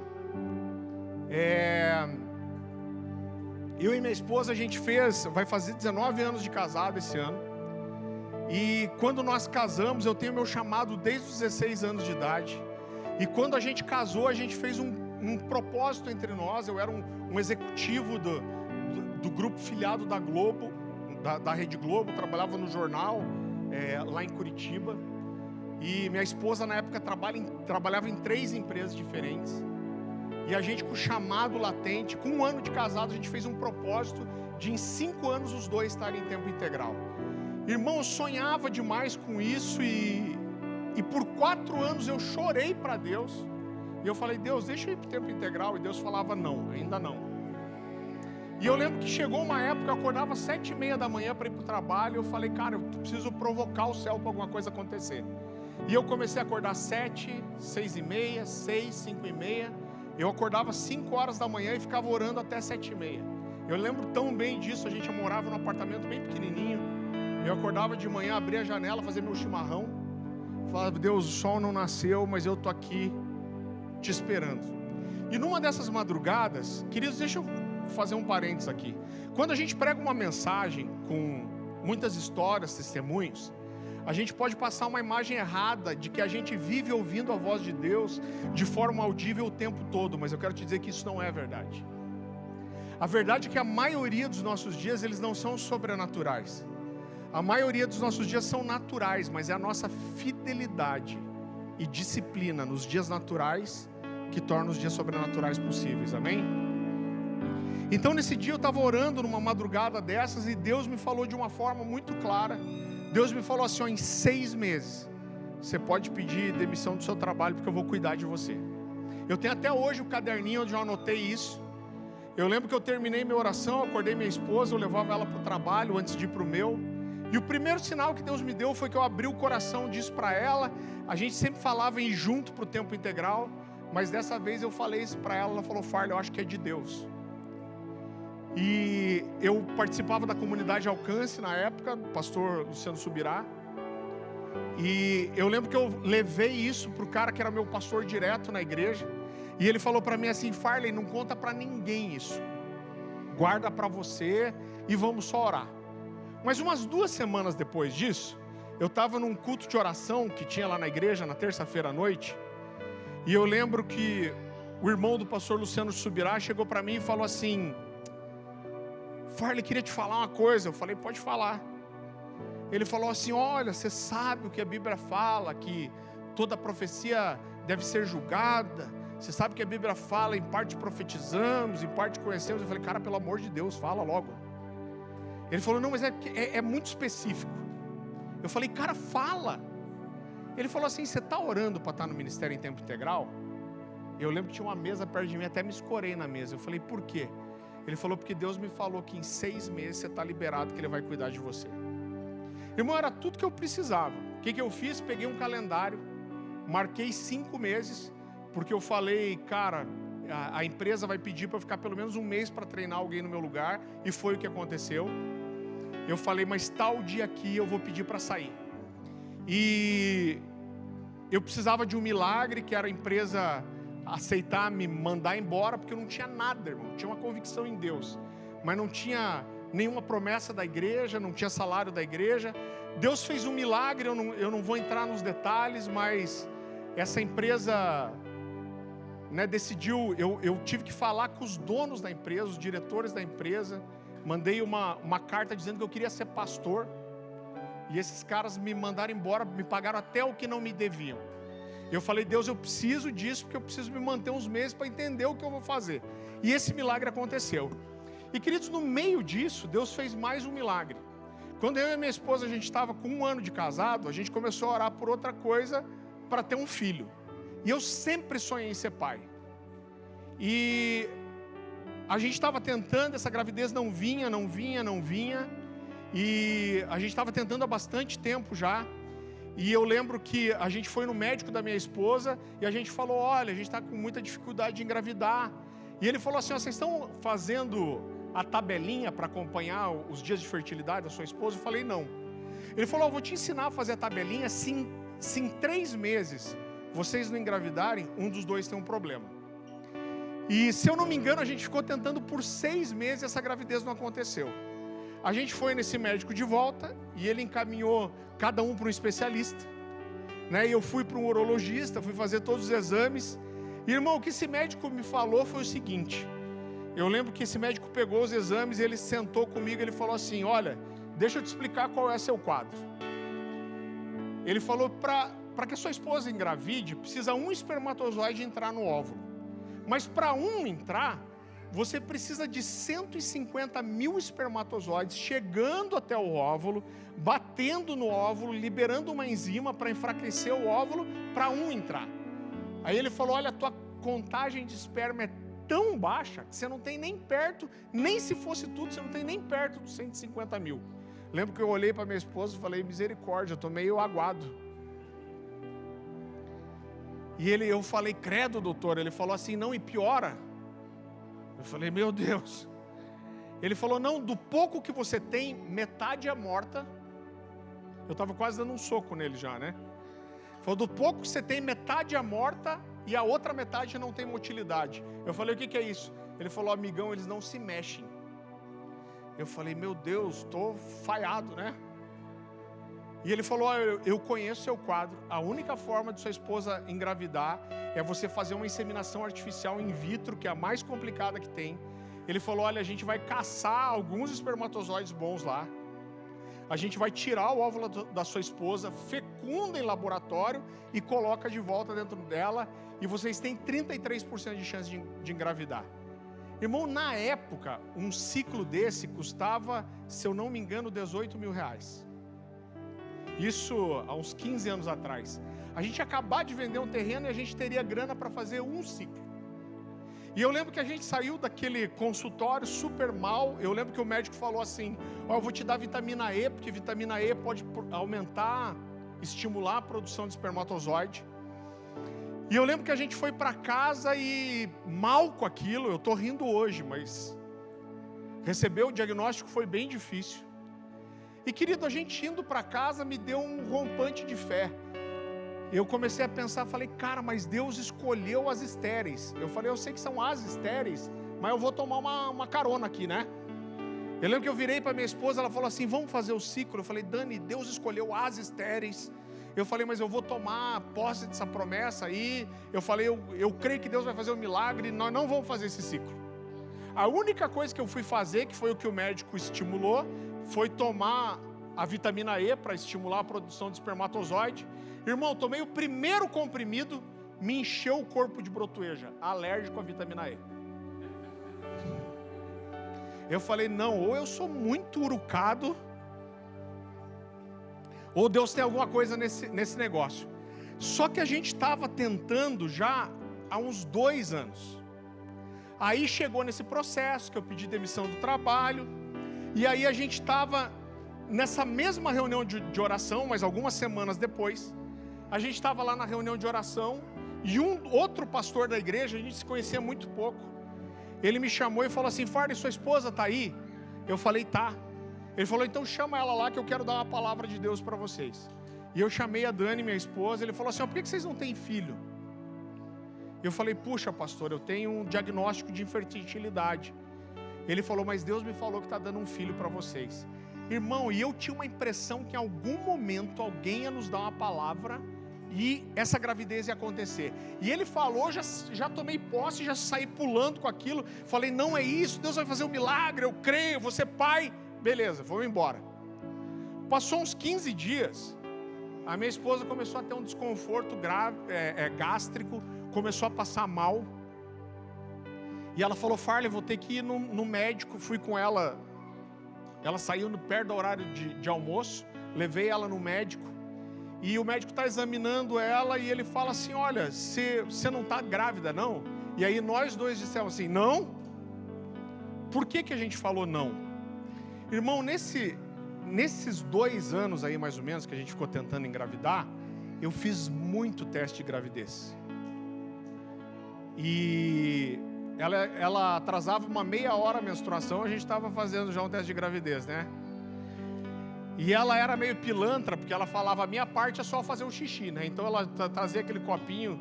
Eu e minha esposa, a gente vai fazer 19 anos de casado esse ano. E quando nós casamos, eu tenho meu chamado desde os 16 anos de idade. E quando a gente casou, a gente fez um propósito entre nós. Eu era um executivo do grupo filiado da Globo, da Rede Globo, trabalhava no jornal, lá em Curitiba. E minha esposa, na época, trabalhava em 3 empresas diferentes. E a gente, com o chamado latente, com 1 ano de casado, a gente fez um propósito de em 5 anos os dois estarem em tempo integral. Irmão, eu sonhava demais com isso e por 4 anos eu chorei para Deus. E eu falei, Deus, deixa eu ir para o tempo integral. E Deus falava, não, ainda não. E eu lembro que chegou uma época, eu acordava às 7h30 da manhã para ir para o trabalho. Eu falei, cara, eu preciso provocar o céu para alguma coisa acontecer. E eu comecei a acordar 7, 6h30, 6, 5h30. Eu acordava 5 horas da manhã e ficava orando até 7h30. Eu lembro tão bem disso, a gente morava num apartamento bem pequenininho. Eu acordava de manhã, abria a janela, fazia meu chimarrão. Falava, Deus, o sol não nasceu, mas eu estou aqui te esperando. E numa dessas madrugadas, queridos, deixa eu fazer um parênteses aqui. Quando a gente prega uma mensagem com muitas histórias, testemunhos, a gente pode passar uma imagem errada de que a gente vive ouvindo a voz de Deus de forma audível o tempo todo, mas eu quero te dizer que isso não é verdade. A verdade é que a maioria dos nossos dias, eles não são sobrenaturais. A maioria dos nossos dias são naturais, mas é a nossa fidelidade e disciplina nos dias naturais que torna os dias sobrenaturais possíveis, amém? Então nesse dia eu estava orando numa madrugada dessas e Deus me falou de uma forma muito clara. Deus me falou assim, ó, em 6 meses, você pode pedir demissão do seu trabalho, porque eu vou cuidar de você. Eu tenho até hoje o caderninho onde eu anotei isso. Eu lembro que eu terminei minha oração, acordei minha esposa, eu levava ela para o trabalho antes de ir para o meu. E o primeiro sinal que Deus me deu foi que eu abri o coração disso para ela. A gente sempre falava em ir junto para o tempo integral, mas dessa vez eu falei isso para ela, ela falou, Farley, eu acho que é de Deus. E eu participava da comunidade Alcance na época, pastor Luciano Subirá. E eu lembro que eu levei isso para o cara que era meu pastor direto na igreja. E ele falou para mim assim, Farley, não conta para ninguém isso. Guarda para você e vamos só orar. Mas umas 2 semanas depois disso, eu estava num culto de oração que tinha lá na igreja, na terça-feira à noite. E eu lembro que o irmão do pastor Luciano Subirá chegou para mim e falou assim, Farley, queria te falar uma coisa. Eu falei, pode falar. Ele falou assim, olha, você sabe o que a Bíblia fala, que toda profecia deve ser julgada. Você sabe que a Bíblia fala, em parte profetizamos, em parte conhecemos. Eu falei, cara, pelo amor de Deus, fala logo. Ele falou, não, mas é muito específico. Eu falei, cara, fala. Ele falou assim, você está orando para estar no ministério em tempo integral? Eu lembro que tinha uma mesa perto de mim, até me escorei na mesa. Eu falei, por quê? Ele falou, porque Deus me falou que em 6 meses você está liberado, que Ele vai cuidar de você. Irmão, era tudo que eu precisava. O que eu fiz? Peguei um calendário, marquei 5 meses, porque eu falei, cara, a empresa vai pedir para eu ficar pelo menos 1 mês para treinar alguém no meu lugar, e foi o que aconteceu. Eu falei, mas tal dia aqui eu vou pedir para sair. E eu precisava de um milagre, que era a empresa aceitar me mandar embora, porque eu não tinha nada, irmão. Tinha uma convicção em Deus, mas não tinha nenhuma promessa da igreja, não tinha salário da igreja. Deus fez um milagre, eu não vou entrar nos detalhes, mas essa empresa, né, decidiu, eu tive que falar com os donos da empresa, os diretores da empresa. Mandei uma carta dizendo que eu queria ser pastor, e esses caras me mandaram embora, me pagaram até o que não me deviam. Eu falei, Deus, eu preciso disso, porque eu preciso me manter uns meses para entender o que eu vou fazer. E esse milagre aconteceu. E queridos, no meio disso, Deus fez mais um milagre. Quando eu e a minha esposa, a gente estava com 1 ano de casado, a gente começou a orar por outra coisa, para ter um filho. E eu sempre sonhei em ser pai. E a gente estava tentando, essa gravidez não vinha. E a gente estava tentando há bastante tempo já. E eu lembro que a gente foi no médico da minha esposa e a gente falou, olha, a gente está com muita dificuldade de engravidar. E ele falou assim, vocês estão fazendo a tabelinha para acompanhar os dias de fertilidade da sua esposa? Eu falei, não. Ele falou, eu vou te ensinar a fazer a tabelinha, se em 3 meses vocês não engravidarem, um dos dois tem um problema. E se eu não me engano, a gente ficou tentando por 6 meses, essa gravidez não aconteceu. A gente foi nesse médico de volta e ele encaminhou cada um para um especialista, né? E eu fui para um urologista, fui fazer todos os exames. E, irmão, o que esse médico me falou foi o seguinte: eu lembro que esse médico pegou os exames e ele sentou comigo e ele falou assim: olha, deixa eu te explicar qual é seu quadro. Ele falou, para que a sua esposa engravide, precisa um espermatozoide entrar no óvulo. Mas para um entrar, você precisa de 150 mil espermatozoides chegando até o óvulo, batendo no óvulo, liberando uma enzima para enfraquecer o óvulo, para um entrar. Aí ele falou, olha, a tua contagem de esperma é tão baixa que você não tem nem perto, nem se fosse tudo, você não tem nem perto dos 150 mil. Lembro que eu olhei para minha esposa e falei, misericórdia, eu estou meio aguado. E eu falei, credo, doutor. Ele falou assim, não, e piora. Eu falei, meu Deus. Ele falou, não, do pouco que você tem, metade é morta. Eu estava quase dando um soco nele já, né? Ele falou, do pouco que você tem, metade é morta e a outra metade não tem motilidade. Eu falei, o que é isso? Ele falou, amigão, eles não se mexem. Eu falei, meu Deus, estou falhado, né? E ele falou, eu conheço seu quadro, a única forma de sua esposa engravidar é você fazer uma inseminação artificial in vitro, que é a mais complicada que tem. Ele falou, olha, a gente vai caçar alguns espermatozoides bons lá, a gente vai tirar o óvulo da sua esposa, fecunda em laboratório e coloca de volta dentro dela, e vocês têm 33% de chance de engravidar. Irmão, na época, um ciclo desse custava, se eu não me engano, 18 mil reais. Isso há uns 15 anos atrás. A gente ia acabar de vender um terreno e a gente teria grana para fazer um ciclo. E eu lembro que a gente saiu daquele consultório super mal. Eu lembro que o médico falou assim, eu vou te dar vitamina E, porque vitamina E pode aumentar, estimular a produção de espermatozoide. E eu lembro que a gente foi para casa e mal com aquilo, eu estou rindo hoje, mas receber o diagnóstico foi bem difícil. E querido, a gente indo para casa me deu um rompante de fé. Eu comecei a pensar, falei, cara, mas Deus escolheu as estéreis. Eu falei, eu sei que são as estéreis, mas eu vou tomar uma carona aqui, né? Eu lembro que eu virei para minha esposa, ela falou assim, vamos fazer o ciclo. Eu falei, Dani, Deus escolheu as estéreis. Eu falei, mas eu vou tomar posse dessa promessa aí. Eu falei, eu creio que Deus vai fazer um milagre, nós não vamos fazer esse ciclo. A única coisa que eu fui fazer, que foi o que o médico estimulou, foi tomar a vitamina E para estimular a produção de espermatozoide. Irmão, tomei o primeiro comprimido, me encheu o corpo de brotoeja, alérgico à vitamina E. Eu falei, não, ou eu sou muito urucado, ou Deus tem alguma coisa nesse negócio. Só que a gente estava tentando já há uns 2 anos. Aí chegou nesse processo que eu pedi demissão do trabalho. E aí a gente estava nessa mesma reunião de oração, mas algumas semanas depois, a gente estava lá na reunião de oração e outro pastor da igreja, a gente se conhecia muito pouco. Ele me chamou e falou assim, Farley, sua esposa está aí? Eu falei, tá. Ele falou, então chama ela lá que eu quero dar uma palavra de Deus para vocês. E eu chamei a Dani, minha esposa, ele falou assim, por que vocês não têm filho? Eu falei, puxa pastor, eu tenho um diagnóstico de infertilidade. Ele falou, mas Deus me falou que está dando um filho para vocês. Irmão, e eu tinha uma impressão que em algum momento alguém ia nos dar uma palavra e essa gravidez ia acontecer. E ele falou, já tomei posse, já saí pulando com aquilo. Falei, não é isso, Deus vai fazer um milagre, eu creio, vou ser pai. Beleza, vamos embora. Passou uns 15 dias, a minha esposa começou a ter um desconforto grave, gástrico, começou a passar mal. E ela falou, Farley, vou ter que ir no médico. Fui com ela, ela saiu perto do horário de almoço, levei ela no médico. E o médico está examinando ela e ele fala assim, olha, você não está grávida não? E aí nós dois dissemos assim, não? Por que a gente falou não? Irmão, nesses 2 anos aí mais ou menos que a gente ficou tentando engravidar, eu fiz muito teste de gravidez. E ela atrasava uma meia hora a menstruação, a gente estava fazendo já um teste de gravidez, né? E ela era meio pilantra, porque ela falava, a minha parte é só fazer o xixi, né? Então ela trazia aquele copinho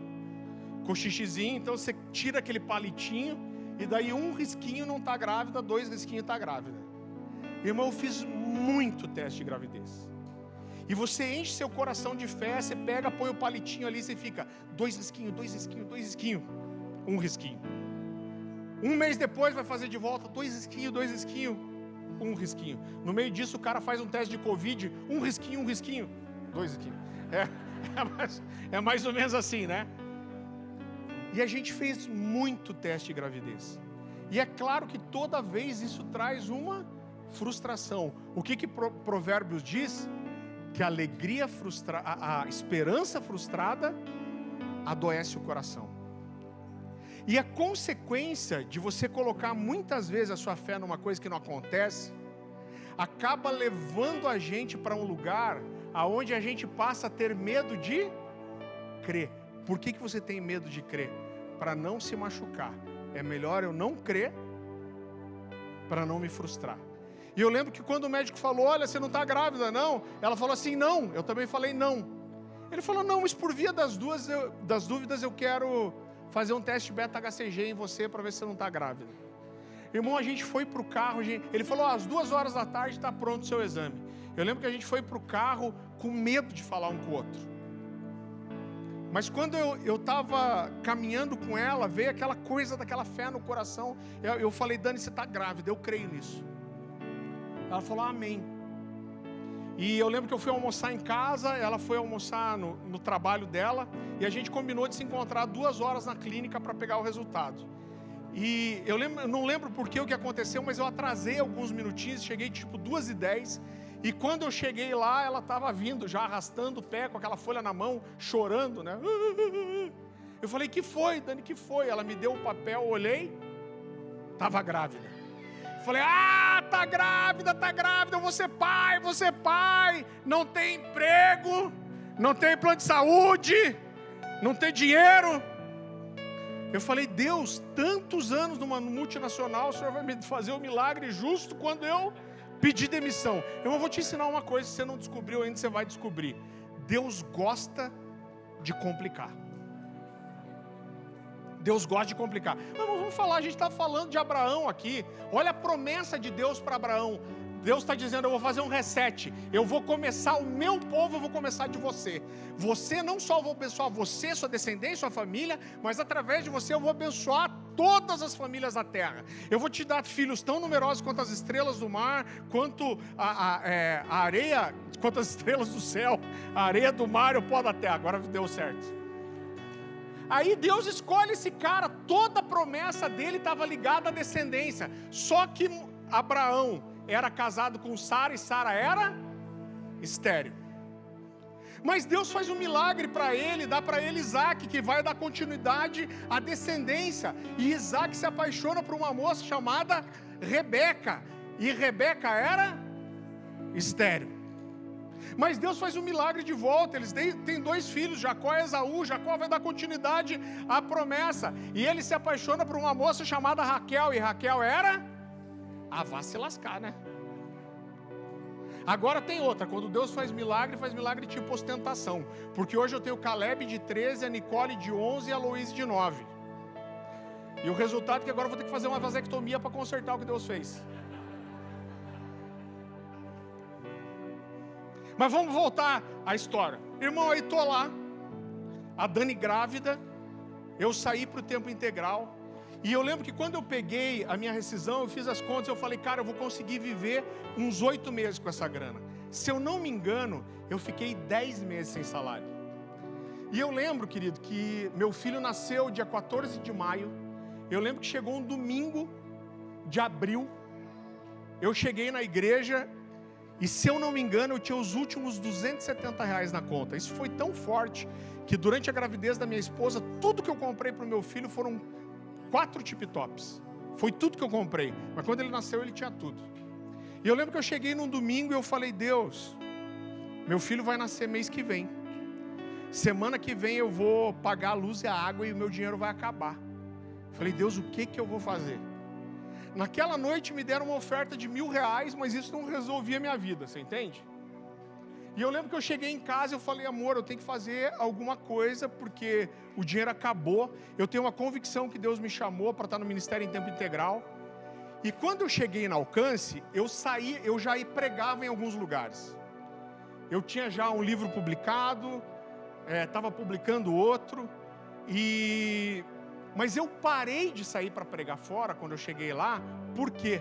com xixizinho, então você tira aquele palitinho, e daí um risquinho não está grávida, 2 risquinhos está grávida. Irmão, eu fiz muito teste de gravidez. E você enche seu coração de fé, você pega, põe o palitinho ali, você fica 2 risquinhos, 2 risquinhos, 2 risquinhos, 1 risquinho. Um mês depois vai fazer de volta, 2 risquinhos, 2 risquinhos, 1 risquinho. No meio disso o cara faz um teste de Covid, 1 risquinho, 1 risquinho, 2 risquinhos. É mais ou menos assim, né? E a gente fez muito teste de gravidez. E é claro que toda vez isso traz uma frustração. O que Provérbios diz? Que a alegria frustrada, a esperança frustrada adoece o coração. E a consequência de você colocar muitas vezes a sua fé numa coisa que não acontece, acaba levando a gente para um lugar aonde a gente passa a ter medo de crer. Por que você tem medo de crer? Para não se machucar. É melhor eu não crer para não me frustrar. E eu lembro que quando o médico falou, olha, você não está grávida não, ela falou assim, não. Eu também falei não. Ele falou, não, mas por via das dúvidas eu quero fazer um teste beta-HCG em você para ver se você não está grávida. Irmão, a gente foi para o carro, ele falou, às 2h da tarde está pronto o seu exame. Eu lembro que a gente foi para o carro com medo de falar um com o outro. Mas quando eu estava caminhando com ela, veio aquela coisa daquela fé no coração. Eu falei, Dani, você está grávida, eu creio nisso. Ela falou, amém. E eu lembro que eu fui almoçar em casa, ela foi almoçar no trabalho dela, e a gente combinou de se encontrar 2 horas na clínica para pegar o resultado. E eu não lembro por que o que aconteceu, mas eu atrasei alguns minutinhos, cheguei tipo 2h10, e quando eu cheguei lá, ela estava vindo, já arrastando o pé, com aquela folha na mão, chorando, né? Eu falei, que foi, Dani, que foi? Ela me deu o papel, olhei, estava grávida. Eu falei, tá grávida, eu vou ser pai, não tem emprego, não tem plano de saúde, não tem dinheiro. Eu falei, Deus, tantos anos numa multinacional, o Senhor vai me fazer um milagre justo quando eu pedir demissão. Eu vou te ensinar uma coisa, se você não descobriu ainda, você vai descobrir. Deus gosta de complicar. Deus gosta de complicar. Mas vamos falar, a gente está falando de Abraão aqui. Olha a promessa de Deus para Abraão. Deus está dizendo, eu vou fazer um reset. Eu vou começar o meu povo, eu vou começar de você. Você, não só vou abençoar você, sua descendência, sua família, mas através de você eu vou abençoar todas as famílias da terra. Eu vou te dar filhos tão numerosos quanto as estrelas do mar, quanto a areia, quanto as estrelas do céu, a areia do mar e o pó da terra. Agora deu certo. Aí Deus escolhe esse cara, toda a promessa dele estava ligada à descendência. Só que Abraão era casado com Sara e Sara era estéril. Mas Deus faz um milagre para ele, dá para ele Isaac, que vai dar continuidade à descendência. E Isaac se apaixona por uma moça chamada Rebeca. E Rebeca era estéril. Mas Deus faz um milagre de volta. Eles têm 2 filhos, Jacó e Esaú. Jacó vai dar continuidade à promessa. E ele se apaixona por uma moça chamada Raquel. E Raquel era... vá se lascar, né? Agora tem outra, quando Deus faz milagre tipo ostentação. Porque hoje eu tenho Caleb de 13, a Nicole de 11 e a Louise de 9. E o resultado é que agora eu vou ter que fazer uma vasectomia para consertar o que Deus fez. Mas vamos voltar à história. Irmão, aí estou lá, a Dani grávida, eu saí para o tempo integral. E eu lembro que quando eu peguei a minha rescisão, eu fiz as contas, eu falei, cara, eu vou conseguir viver uns 8 meses com essa grana. Se eu não me engano, eu fiquei 10 meses sem salário. E eu lembro, querido, que meu filho nasceu dia 14 de maio. Eu lembro que chegou um domingo de abril. Eu cheguei na igreja e, se eu não me engano, eu tinha os últimos R$270 na conta. Isso foi tão forte que durante a gravidez da minha esposa, tudo que eu comprei para o meu filho foram 4 tip-tops. Foi tudo que eu comprei. Mas quando ele nasceu, ele tinha tudo. E eu lembro que eu cheguei num domingo e eu falei, Deus, meu filho vai nascer mês que vem. Semana que vem eu vou pagar a luz e a água e o meu dinheiro vai acabar. Eu falei, Deus, o que eu vou fazer? Naquela noite me deram uma oferta de R$1.000, mas isso não resolvia a minha vida, você entende? E eu lembro que eu cheguei em casa e eu falei, amor, eu tenho que fazer alguma coisa, porque o dinheiro acabou. Eu tenho uma convicção que Deus me chamou para estar no ministério em tempo integral. E quando eu cheguei na Alcance, eu já pregava em alguns lugares. Eu tinha já um livro publicado, estava publicando outro, mas eu parei de sair para pregar fora quando eu cheguei lá. Por quê?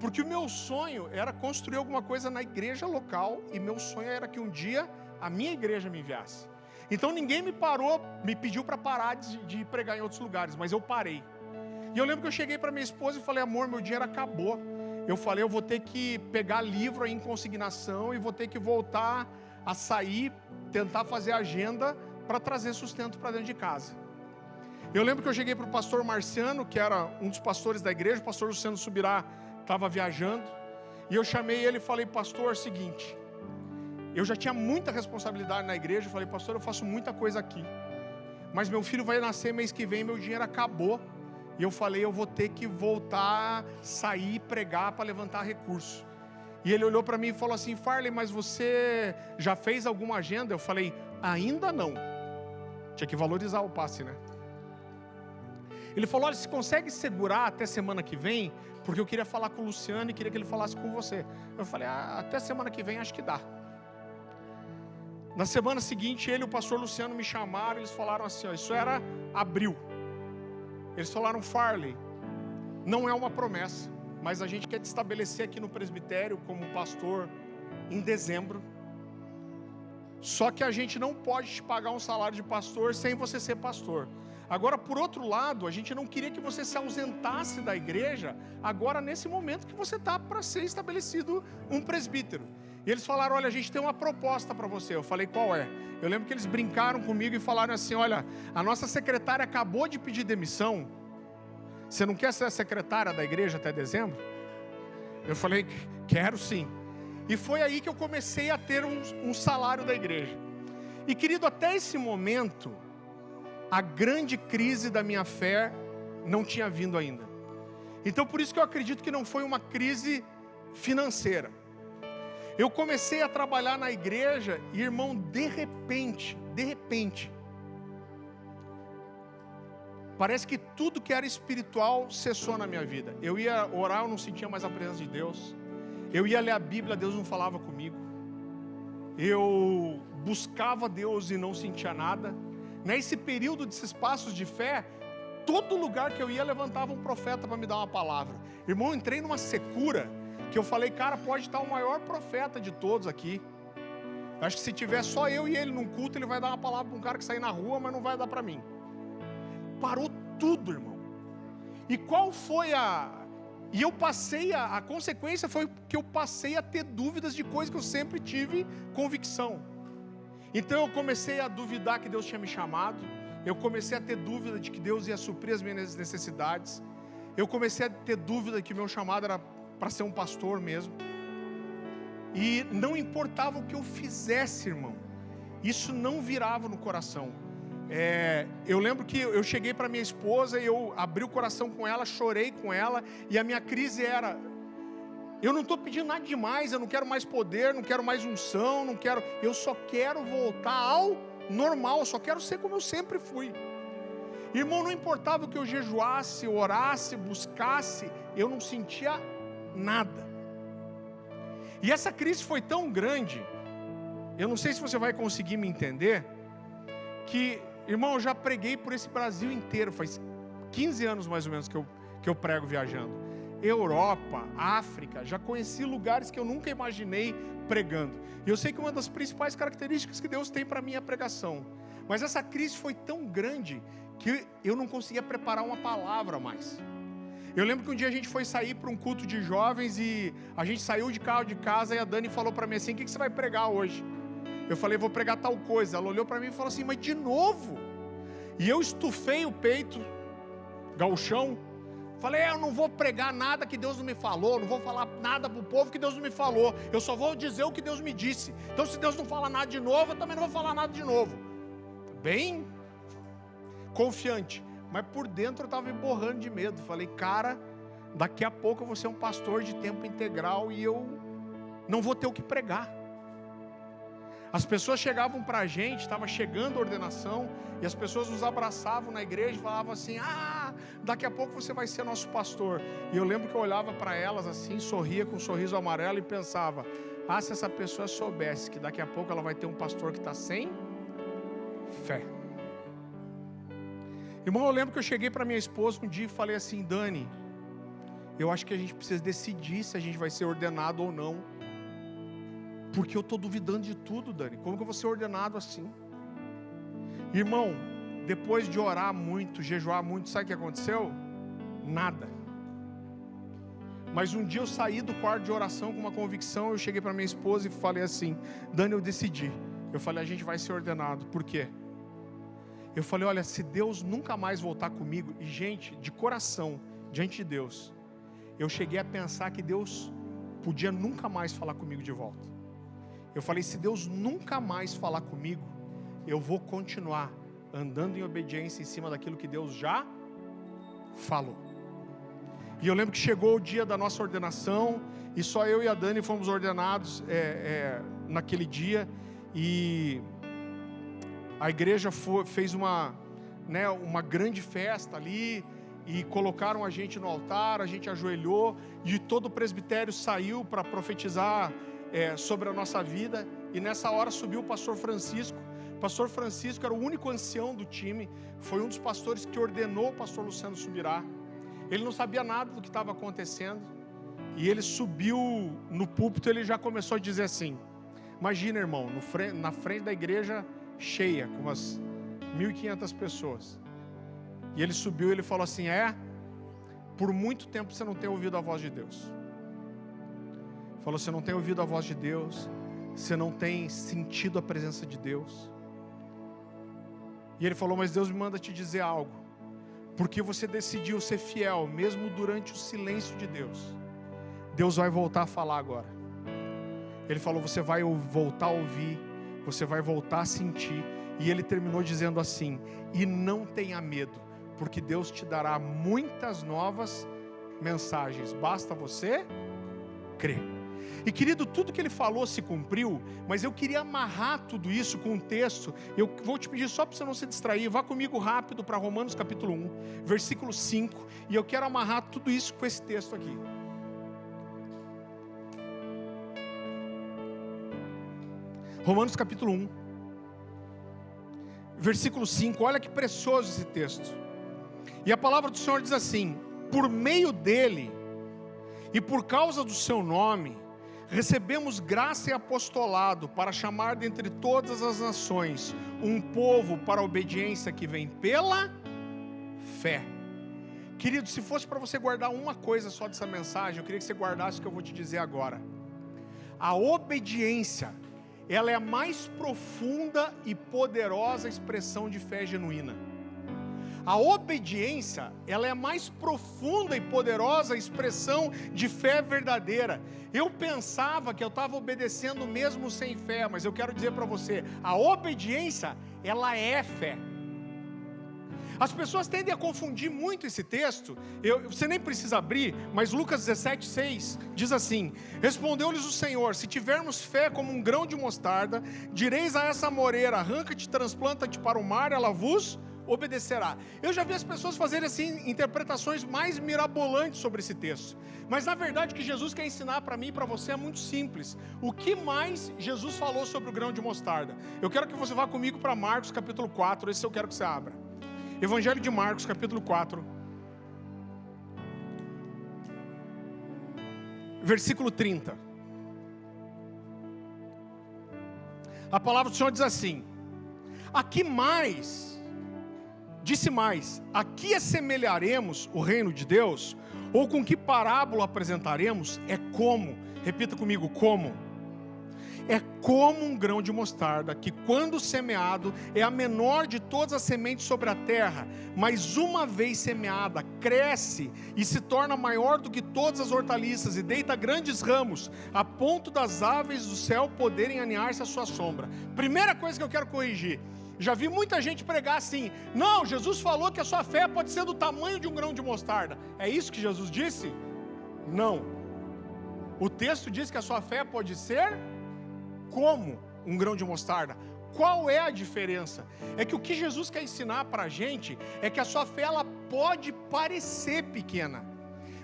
Porque o meu sonho era construir alguma coisa na igreja local, e meu sonho era que um dia a minha igreja me enviasse. Então ninguém me pediu para parar de pregar em outros lugares, mas eu parei. E eu lembro que eu cheguei para minha esposa e falei, amor, meu dinheiro acabou. Eu falei, eu vou ter que pegar livro aí em consignação e vou ter que voltar a sair, tentar fazer agenda para trazer sustento para dentro de casa. Eu lembro que eu cheguei para o pastor Marciano, que era um dos pastores da igreja, o pastor Luciano Subirá estava viajando, e eu chamei ele e falei, pastor, é o seguinte, eu já tinha muita responsabilidade na igreja, eu falei, pastor, eu faço muita coisa aqui, mas meu filho vai nascer mês que vem, meu dinheiro acabou, e eu falei, eu vou ter que voltar, sair, pregar para levantar recurso. E ele olhou para mim e falou assim, Farley, mas você já fez alguma agenda? Eu falei, ainda não. Tinha que valorizar o passe, né? Ele falou, olha, você consegue segurar até semana que vem? Porque eu queria falar com o Luciano e queria que ele falasse com você. Eu falei, até semana que vem acho que dá. Na semana seguinte, ele e o pastor Luciano me chamaram, eles falaram assim, ó, isso era abril. Eles falaram, Farley, não é uma promessa, mas a gente quer te estabelecer aqui no presbitério como pastor em dezembro. Só que a gente não pode te pagar um salário de pastor sem você ser pastor. Agora, por outro lado, a gente não queria que você se ausentasse da igreja agora nesse momento que você está para ser estabelecido um presbítero. E eles falaram, olha, a gente tem uma proposta para você. Eu falei, qual é? Eu lembro que eles brincaram comigo e falaram assim, olha, a nossa secretária acabou de pedir demissão. Você não quer ser a secretária da igreja até dezembro? Eu falei, quero sim. E foi aí que eu comecei a ter um salário da igreja. E querido, até esse momento, a grande crise da minha fé não tinha vindo ainda. Então por isso que eu acredito que não foi uma crise financeira. Eu comecei a trabalhar na igreja e, irmão, de repente, parece que tudo que era espiritual cessou na minha vida. Eu ia orar, eu não sentia mais a presença de Deus. Eu ia ler a Bíblia, Deus não falava comigo. Eu buscava Deus e não sentia nada. Nesse período desses passos de fé, todo lugar que eu ia levantava um profeta para me dar uma palavra. Irmão, eu entrei numa secura que eu falei, cara, pode estar o maior profeta de todos aqui. Acho que se tiver só eu e ele num culto, ele vai dar uma palavra para um cara que sair na rua, mas não vai dar para mim. Parou tudo, irmão. E qual foi E eu passei, a consequência foi que eu passei a ter dúvidas de coisas que eu sempre tive convicção. Então eu comecei a duvidar que Deus tinha me chamado. Eu comecei a ter dúvida de que Deus ia suprir as minhas necessidades. Eu comecei a ter dúvida que meu chamado era para ser um pastor mesmo. E não importava o que eu fizesse, irmão, isso não virava no coração. Eu lembro que eu cheguei para minha esposa e eu abri o coração com ela, chorei com ela, e a minha crise era, eu não estou pedindo nada demais, eu não quero mais poder, não quero mais unção, eu só quero voltar ao normal, eu só quero ser como eu sempre fui. Irmão, não importava o que eu jejuasse, orasse, buscasse, eu não sentia nada. E essa crise foi tão grande, eu não sei se você vai conseguir me entender, que, irmão, eu já preguei por esse Brasil inteiro, faz 15 anos mais ou menos que eu prego viajando. Europa, África, já conheci lugares que eu nunca imaginei pregando. E eu sei que uma das principais características que Deus tem para mim é a pregação. Mas essa crise foi tão grande que eu não conseguia preparar uma palavra mais. Eu lembro que um dia a gente foi sair para um culto de jovens e a gente saiu de carro de casa e a Dani falou para mim assim, o que você vai pregar hoje? Eu falei, vou pregar tal coisa. Ela olhou para mim e falou assim, mas de novo? E eu estufei o peito, gauchão. Falei, eu não vou pregar nada que Deus não me falou, não vou falar nada para o povo que Deus não me falou. Eu só vou dizer o que Deus me disse. Então se Deus não fala nada de novo, eu também não vou falar nada de novo. Bem confiante. Mas por dentro eu estava me borrando de medo. Falei, cara, daqui a pouco eu vou ser um pastor de tempo integral e eu não vou ter o que pregar. As pessoas chegavam para a gente, estava chegando a ordenação, e as pessoas nos abraçavam na igreja e falavam assim: daqui a pouco você vai ser nosso pastor. E eu lembro que eu olhava para elas assim, sorria com um sorriso amarelo e pensava: se essa pessoa soubesse que daqui a pouco ela vai ter um pastor que está sem fé. Irmão, eu lembro que eu cheguei para minha esposa um dia e falei assim: Dani, eu acho que a gente precisa decidir se a gente vai ser ordenado ou não. Porque eu estou duvidando de tudo, Dani. Como que eu vou ser ordenado assim? Irmão, depois de orar muito, jejuar muito, sabe o que aconteceu? Nada. Mas um dia eu saí do quarto de oração com uma convicção. Eu cheguei para minha esposa e falei assim: Dani, eu decidi. Eu falei: a gente vai ser ordenado. Por quê? Eu falei: olha, se Deus nunca mais voltar comigo. E gente, de coração, diante de Deus, eu cheguei a pensar que Deus podia nunca mais falar comigo de volta. Eu falei: se Deus nunca mais falar comigo, eu vou continuar andando em obediência em cima daquilo que Deus já falou. E eu lembro que chegou o dia da nossa ordenação, e só eu e a Dani fomos ordenados naquele dia. E a igreja fez uma grande festa ali, e colocaram a gente no altar, a gente ajoelhou, e todo o presbitério saiu para profetizar sobre a nossa vida. E nessa hora subiu o pastor Francisco. O pastor Francisco era o único ancião do time, foi um dos pastores que ordenou o pastor Luciano Subirá. Ele não sabia nada do que estava acontecendo, e ele subiu no púlpito. Ele já começou a dizer assim: imagina, irmão, na frente da igreja cheia, com umas 1.500 pessoas, e ele subiu e ele falou assim: por muito tempo você não tem ouvido a voz de Deus. Falou: você não tem ouvido a voz de Deus, você não tem sentido a presença de Deus. E ele falou: mas Deus me manda te dizer algo, porque você decidiu ser fiel, mesmo durante o silêncio de Deus, Deus vai voltar a falar agora. Ele falou: você vai voltar a ouvir, você vai voltar a sentir. E ele terminou dizendo assim: e não tenha medo, porque Deus te dará muitas novas mensagens, basta você crer. E querido, tudo que ele falou se cumpriu, mas eu queria amarrar tudo isso com um texto. Eu vou te pedir só para você não se distrair, vá comigo rápido para Romanos capítulo 1, versículo 5, e eu quero amarrar tudo isso com esse texto aqui. Romanos capítulo 1, versículo 5, olha que precioso esse texto. E a palavra do Senhor diz assim: por meio dele e por causa do seu nome, recebemos graça e apostolado para chamar dentre todas as nações um povo para a obediência que vem pela fé. Querido, se fosse para você guardar uma coisa só dessa mensagem, eu queria que você guardasse o que eu vou te dizer agora. A obediência, ela é a mais profunda e poderosa expressão de fé genuína. A obediência, ela é a mais profunda e poderosa expressão de fé verdadeira. Eu pensava que eu estava obedecendo mesmo sem fé, mas eu quero dizer para você, a obediência, ela é fé. As pessoas tendem a confundir muito esse texto. Você nem precisa abrir, mas Lucas 17:6 diz assim: respondeu-lhes o Senhor: se tivermos fé como um grão de mostarda, direis a essa moreira: arranca-te, transplanta-te para o mar, ela vos obedecerá. Eu já vi as pessoas fazerem assim interpretações mais mirabolantes sobre esse texto, mas na verdade o que Jesus quer ensinar para mim e para você é muito simples. O que mais Jesus falou sobre o grão de mostarda? Eu quero que você vá comigo para Marcos capítulo 4, esse eu quero que você abra. Evangelho de Marcos capítulo 4, versículo 30. A palavra do Senhor diz assim: disse mais, a que assemelharemos o reino de Deus? Ou com que parábola apresentaremos? É como, repita comigo, como? É como um grão de mostarda, que quando semeado, é a menor de todas as sementes sobre a terra, mas uma vez semeada, cresce e se torna maior do que todas as hortaliças, e deita grandes ramos, a ponto das aves do céu poderem aninhar-se à sua sombra. Primeira coisa que eu quero corrigir: já vi muita gente pregar assim: não, Jesus falou que a sua fé pode ser do tamanho de um grão de mostarda. É isso que Jesus disse? Não. O texto diz que a sua fé pode ser como um grão de mostarda. Qual é a diferença? É que o que Jesus quer ensinar para a gente é que a sua fé ela pode parecer pequena,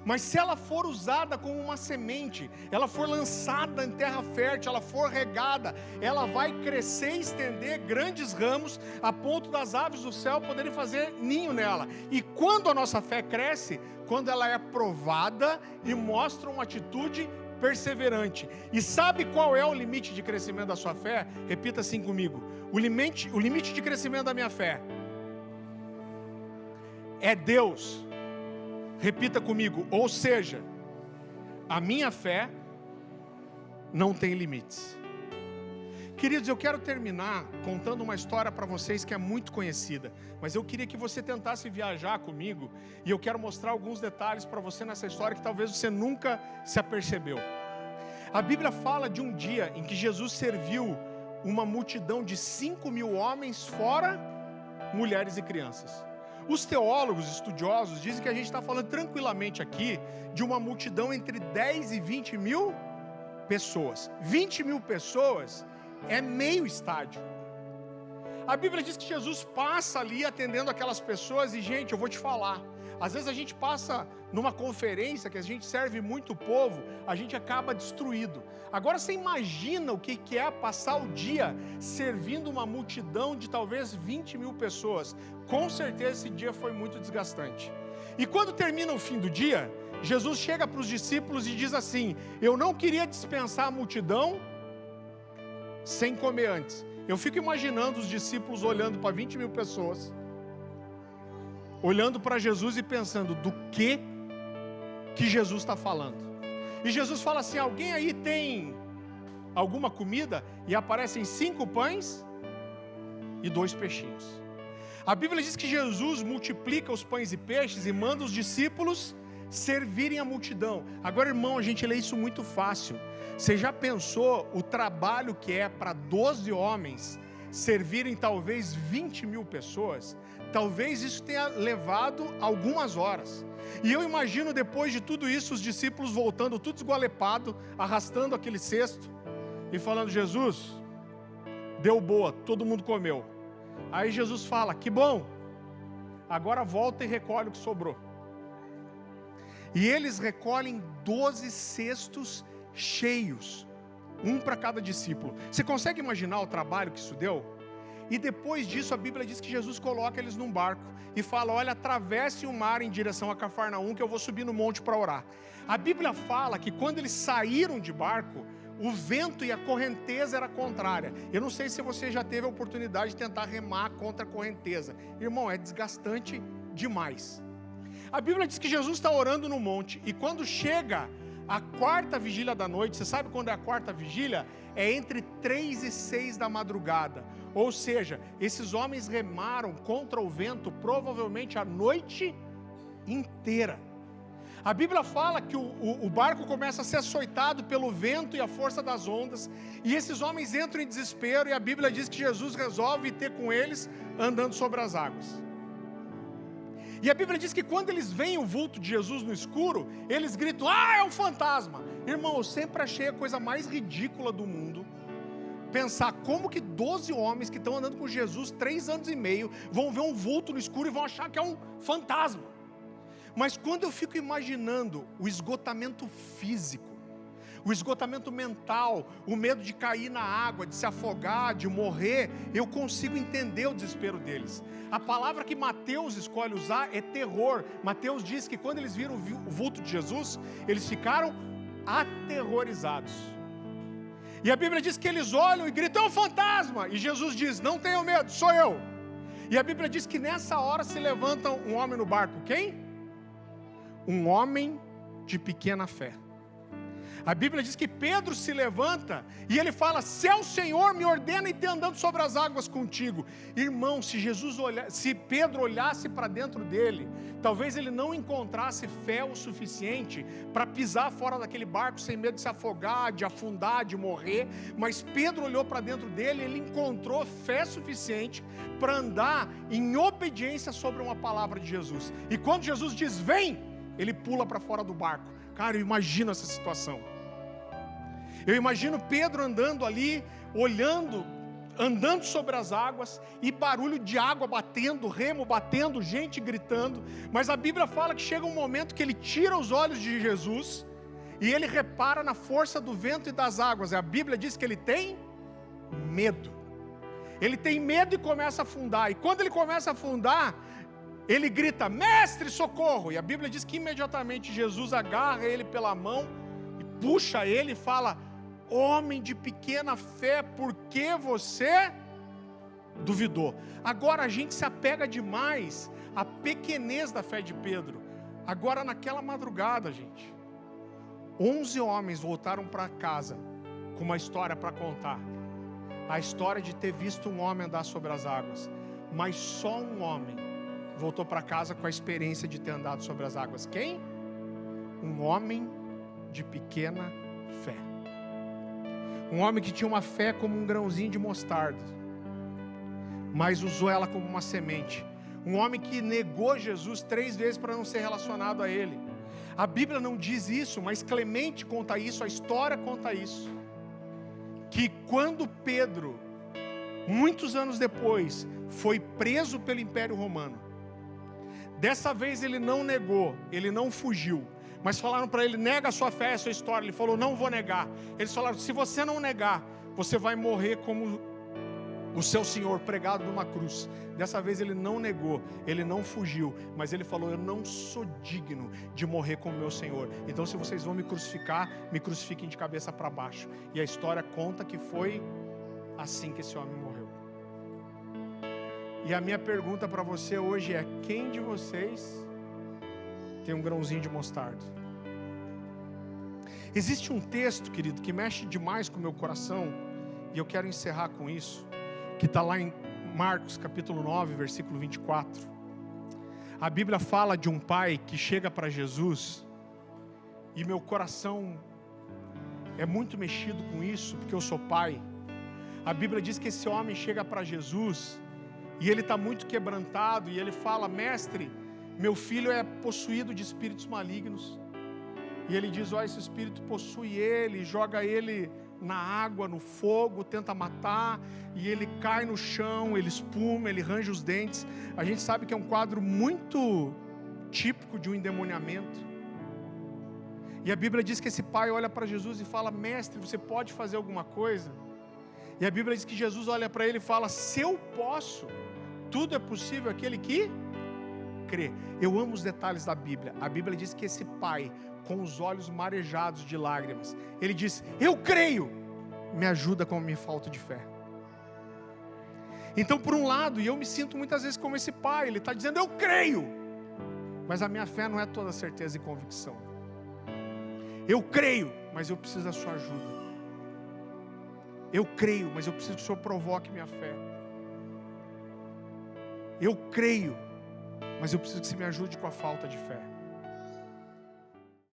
mas se ela for usada como uma semente, ela for lançada em terra fértil, ela for regada, ela vai crescer e estender grandes ramos a ponto das aves do céu poderem fazer ninho nela. E quando a nossa fé cresce, quando ela é provada e mostra uma atitude perseverante. E sabe qual é o limite de crescimento da sua fé? Repita assim comigo: o limite de crescimento da minha fé é Deus. Repita comigo: ou seja, a minha fé não tem limites. Queridos, eu quero terminar contando uma história para vocês que é muito conhecida, mas eu queria que você tentasse viajar comigo, e eu quero mostrar alguns detalhes para você nessa história que talvez você nunca se apercebeu. A Bíblia fala de um dia em que Jesus serviu uma multidão de 5.000 homens, fora mulheres e crianças. Os teólogos estudiosos dizem que a gente está falando tranquilamente aqui de uma multidão entre 10 e 20 mil pessoas. 20 mil pessoas é meio estádio. A Bíblia diz que Jesus passa ali atendendo aquelas pessoas e, gente, eu vou te falar, às vezes a gente passa numa conferência que a gente serve muito o povo, a gente acaba destruído. Agora você imagina o que é passar o dia servindo uma multidão de talvez 20 mil pessoas. Com certeza esse dia foi muito desgastante. E quando termina o fim do dia, Jesus chega para os discípulos e diz assim: eu não queria dispensar a multidão sem comer antes. Eu fico imaginando os discípulos olhando para 20 mil pessoas, olhando para Jesus e pensando: do que Jesus está falando? E Jesus fala assim: alguém aí tem alguma comida? E aparecem 5 pães e 2 peixinhos. A Bíblia diz que Jesus multiplica os pães e peixes e manda os discípulos servirem a multidão. Agora, irmão, a gente lê isso muito fácil. Você já pensou o trabalho que é para 12 homens servirem talvez 20 mil pessoas? Talvez isso tenha levado algumas horas. E eu imagino depois de tudo isso, os discípulos voltando tudo esgualepado, arrastando aquele cesto e falando: Jesus, deu boa, todo mundo comeu. Aí Jesus fala: que bom, agora volta e recolhe o que sobrou. E eles recolhem 12 cestos cheios, um para cada discípulo. Você consegue imaginar o trabalho que isso deu? E depois disso a Bíblia diz que Jesus coloca eles num barco e fala: olha, atravesse o mar em direção a Cafarnaum, que eu vou subir no monte para orar. A Bíblia fala que quando eles saíram de barco, o vento e a correnteza era contrária. Eu não sei se você já teve a oportunidade de tentar remar contra a correnteza. Irmão, é desgastante demais. A Bíblia diz que Jesus está orando no monte, e quando chega a 4ª vigília da noite, você sabe quando é a 4ª vigília? É entre 3 e 6 da madrugada. Ou seja, esses homens remaram contra o vento provavelmente a noite inteira. A Bíblia fala que o barco começa a ser açoitado pelo vento e a força das ondas, e esses homens entram em desespero, e a Bíblia diz que Jesus resolve ter com eles andando sobre as águas. E a Bíblia diz que quando eles veem o vulto de Jesus no escuro, eles gritam: ah, é um fantasma. Irmão, eu sempre achei a coisa mais ridícula do mundo pensar como que 12 homens que estão andando com Jesus 3 anos e meio vão ver um vulto no escuro e vão achar que é um fantasma. Mas quando eu fico imaginando o esgotamento físico, o esgotamento mental, o medo de cair na água, de se afogar, de morrer, eu consigo entender o desespero deles. A palavra que Mateus escolhe usar é terror. Mateus diz que quando eles viram o vulto de Jesus, eles ficaram aterrorizados. E a Bíblia diz que eles olham e gritam: é um fantasma! E Jesus diz: não tenham medo, sou eu. E a Bíblia diz que nessa hora se levanta um homem no barco. Quem? Um homem de pequena fé. A Bíblia diz que Pedro se levanta e ele fala: se é o Senhor, me ordena e ter andando sobre as águas contigo. Irmão, se Pedro olhasse para dentro dele, talvez ele não encontrasse fé o suficiente para pisar fora daquele barco sem medo de se afogar, de afundar, de morrer. Mas Pedro olhou para dentro dele e ele encontrou fé suficiente para andar em obediência sobre uma palavra de Jesus. E quando Jesus diz: vem, ele pula para fora do barco. Cara, eu imagino essa situação. Eu imagino Pedro andando ali, olhando, andando sobre as águas, e barulho de água batendo, remo batendo, gente gritando. Mas a Bíblia fala que chega um momento que ele tira os olhos de Jesus, e ele repara na força do vento e das águas. A Bíblia diz que ele tem medo. Ele tem medo e começa a afundar. E quando ele começa a afundar, ele grita: mestre, socorro! E a Bíblia diz que imediatamente Jesus agarra ele pela mão e puxa ele e fala: homem de pequena fé, por que você duvidou? Agora a gente se apega demais à pequenez da fé de Pedro. Agora naquela madrugada, gente, 11 homens voltaram para casa com uma história para contar. A história de ter visto um homem andar sobre as águas. Mas só um homem voltou para casa com a experiência de ter andado sobre as águas. Quem? Um homem de pequena fé. Um homem que tinha uma fé como um grãozinho de mostarda, mas usou ela como uma semente. Um homem que negou Jesus 3 vezes para não ser relacionado a ele. A Bíblia não diz isso, mas Clemente conta isso, a história conta isso. Que quando Pedro, muitos anos depois, foi preso pelo Império Romano, dessa vez ele não negou, ele não fugiu, mas falaram para ele: nega a sua fé, a sua história. Ele falou: não vou negar. Eles falaram: se você não negar, você vai morrer como o seu Senhor, pregado numa cruz. Dessa vez ele não negou, ele não fugiu, mas ele falou: eu não sou digno de morrer como meu Senhor. Então se vocês vão me crucificar, me crucifiquem de cabeça para baixo. E a história conta que foi assim que esse homem morreu. E a minha pergunta para você hoje é: quem de vocês tem um grãozinho de mostarda? Existe um texto, querido, que mexe demais com o meu coração, e eu quero encerrar com isso, que está lá em Marcos capítulo 9, versículo 24. A Bíblia fala de um pai que chega para Jesus, e meu coração é muito mexido com isso, porque eu sou pai. A Bíblia diz que esse homem chega para Jesus, e ele está muito quebrantado, e ele fala: mestre, meu filho é possuído de espíritos malignos. E ele diz: ó, esse espírito possui ele, joga ele na água, no fogo, tenta matar, e ele cai no chão, ele espuma, ele range os dentes. A gente sabe que é um quadro muito típico de um endemoniamento. E a Bíblia diz que esse pai olha para Jesus e fala: mestre, você pode fazer alguma coisa? E a Bíblia diz que Jesus olha para ele e fala: se eu posso, tudo é possível aquele que crê. Eu amo os detalhes da Bíblia. A Bíblia diz que esse pai, com os olhos marejados de lágrimas, ele diz: eu creio, me ajuda com a minha falta de fé. Então, por um lado, e eu me sinto muitas vezes como esse pai, ele está dizendo: eu creio, mas a minha fé não é toda certeza e convicção. Eu creio, mas eu preciso da sua ajuda. Eu creio, mas eu preciso que o Senhor provoque minha fé. Eu creio, mas eu preciso que você me ajude com a falta de fé.